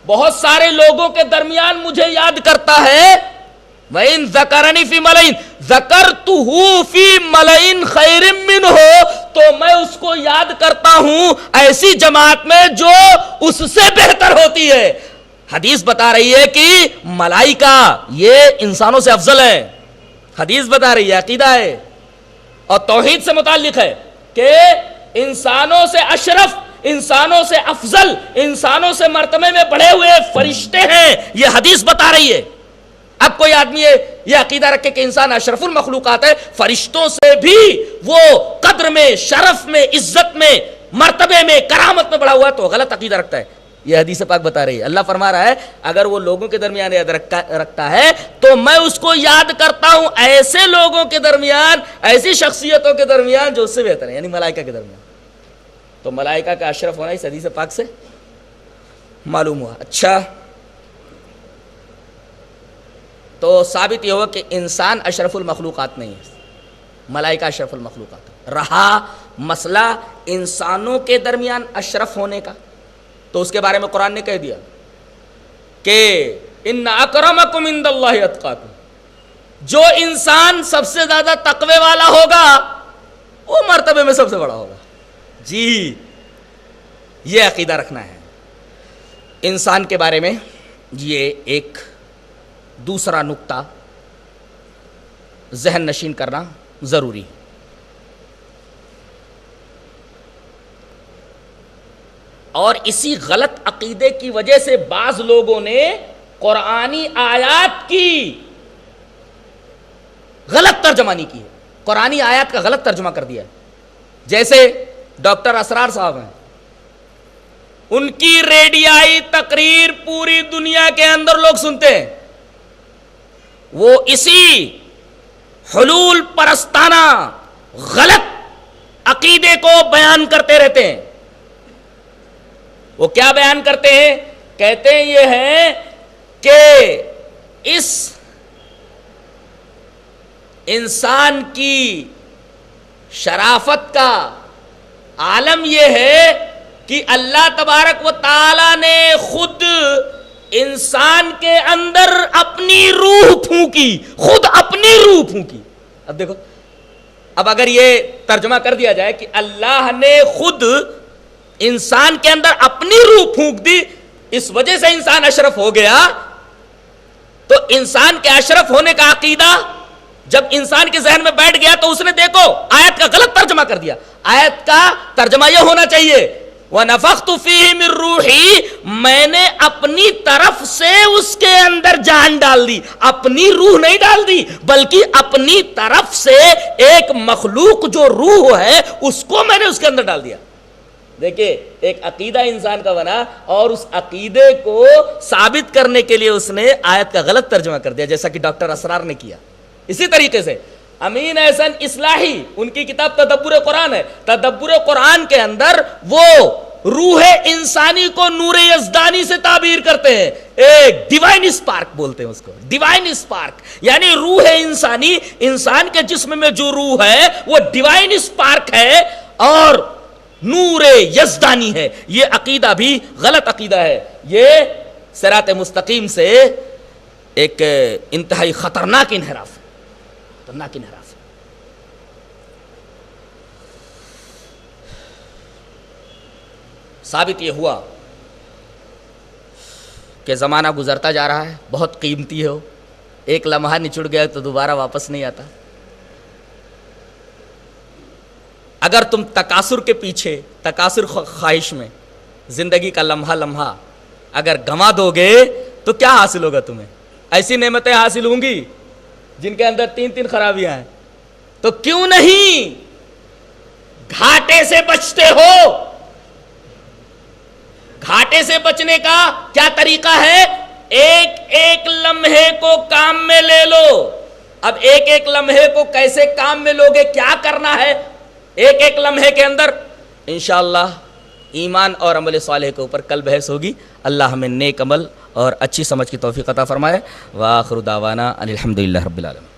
Speaker 2: بہت سارے لوگوں کے درمیان مجھے یاد کرتا ہے، وَإِن ذَكَرَنِي فِي مَلَئٍ ذَكَرْتُهُ فِي مَلَئٍ خَيْرٍ مِّنْهُ، تو میں اس کو یاد کرتا ہوں ایسی جماعت میں جو اس سے بہتر ہوتی ہے. حدیث بتا رہی ہے کہ ملائکہ یہ انسانوں سے افضل ہے. حدیث بتا رہی ہے، عقیدہ ہے اور توحید سے متعلق ہے کہ انسانوں سے اشرف، انسانوں سے افضل، انسانوں سے مرتبے میں بڑھے ہوئے فرشتے ہیں. یہ حدیث بتا رہی ہے. اب کوئی آدمی یہ عقیدہ رکھے کہ انسان اشرف المخلوقات ہے، فرشتوں سے بھی وہ قدر میں، شرف میں، عزت میں، مرتبے میں، کرامت میں بڑھا ہوا ہے، تو غلط عقیدہ رکھتا ہے. یہ حدیث پاک بتا رہی ہے. اللہ فرما رہا ہے اگر وہ لوگوں کے درمیان یاد رکھتا ہے تو میں اس کو یاد کرتا ہوں ایسے لوگوں کے درمیان، ایسی شخصیتوں کے درمیان جو اس سے بہتر ہیں، یعنی ملائکہ کے درمیان. تو ملائکہ کا اشرف ہونا اس حدیث پاک سے معلوم ہوا. اچھا، تو ثابت یہ ہوا کہ انسان اشرف المخلوقات نہیں ہے، ملائکہ اشرف المخلوقات. رہا مسئلہ انسانوں کے درمیان اشرف ہونے کا، تو اس کے بارے میں قرآن نے کہہ دیا کہ ان اکرمکم عند اللہ اتقاکم، جو انسان سب سے زیادہ تقوی والا ہوگا وہ مرتبے میں سب سے بڑا ہوگا. جی، یہ عقیدہ رکھنا ہے. انسان کے بارے میں یہ ایک دوسرا نقطہ ذہن نشین کرنا ضروری ہے. اور اسی غلط عقیدے کی وجہ سے بعض لوگوں نے قرآنی آیات کی غلط ترجمانی کی ہے، قرآنی آیات کا غلط ترجمہ کر دیا ہے. جیسے ڈاکٹر اسرار صاحب ہیں، ان کی ریڈیائی تقریر پوری دنیا کے اندر لوگ سنتے ہیں. وہ اسی حلول پرستانہ غلط عقیدے کو بیان کرتے رہتے ہیں. وہ کیا بیان کرتے ہیں؟ کہتے ہیں یہ ہے کہ اس انسان کی شرافت کا عالم یہ ہے کہ اللہ تبارک و تعالی نے خود انسان کے اندر اپنی روح پھونکی، خود اپنی روح پھونکی. اب دیکھو، اب اگر یہ ترجمہ کر دیا جائے کہ اللہ نے خود انسان کے اندر اپنی روح پھونک دی، اس وجہ سے انسان اشرف ہو گیا، تو انسان کے اشرف ہونے کا عقیدہ جب انسان کے ذہن میں بیٹھ گیا تو اس نے دیکھو آیت کا غلط ترجمہ کر دیا. آیت کا ترجمہ یہ ہونا چاہیے وَنَفَخْتُ فِيهِ مِن رُوحِي، میں نے اپنی طرف سے اس کے اندر جان ڈال دی. اپنی روح نہیں ڈال دی، بلکہ اپنی طرف سے ایک مخلوق جو روح ہے اس کو میں نے اس کے اندر ڈال دیا. دیکھیں، ایک عقیدہ انسان کا بنا اور اس عقیدے کو ثابت کرنے کے لیے اس نے آیت کا غلط ترجمہ کر دیا، جیسا کہ ڈاکٹر اسرار نے کیا. اسی طریقے سے امین احسن اصلاحی، ان کی کتاب تدبر قرآن ہے، تدبر قرآن کے اندر وہ روح انسانی کو نور یزدانی سے تعبیر کرتے ہیں. ایک ڈیوائن اسپارک بولتے ہیں اس کو، ڈیوائن اسپارک، یعنی روح انسانی، انسان کے جسم میں جو روح ہے وہ ڈیوائن اسپارک ہے اور نور یزدانی ہے. یہ عقیدہ بھی غلط عقیدہ ہے. یہ صراط مستقیم سے ایک انتہائی خطرناک انحراف ہے، خطرناک انحراف. ثابت یہ ہوا کہ زمانہ گزرتا جا رہا ہے، بہت قیمتی ہے، ایک لمحہ نچڑ گیا تو دوبارہ واپس نہیں آتا. اگر تم تکاثر کے پیچھے، تکاثر خواہش میں زندگی کا لمحہ لمحہ اگر گنوا دو گے تو کیا حاصل ہوگا تمہیں؟ ایسی نعمتیں حاصل ہوں گی جن کے اندر 3 خرابیاں ہیں. تو کیوں نہیں گھاٹے سے بچتے ہو؟ گھاٹے سے بچنے کا کیا طریقہ ہے؟ ایک ایک لمحے کو کام میں لے لو. اب ایک ایک لمحے کو کیسے کام میں لوگے، کیا کرنا ہے؟ ایک ایک لمحے کے اندر انشاءاللہ ایمان اور عمل صالح کے اوپر کل بحث ہوگی. اللہ ہمیں نیک عمل اور اچھی سمجھ کی توفیق عطا فرمائے. وآخر دعوانا الحمدللہ رب العالمین.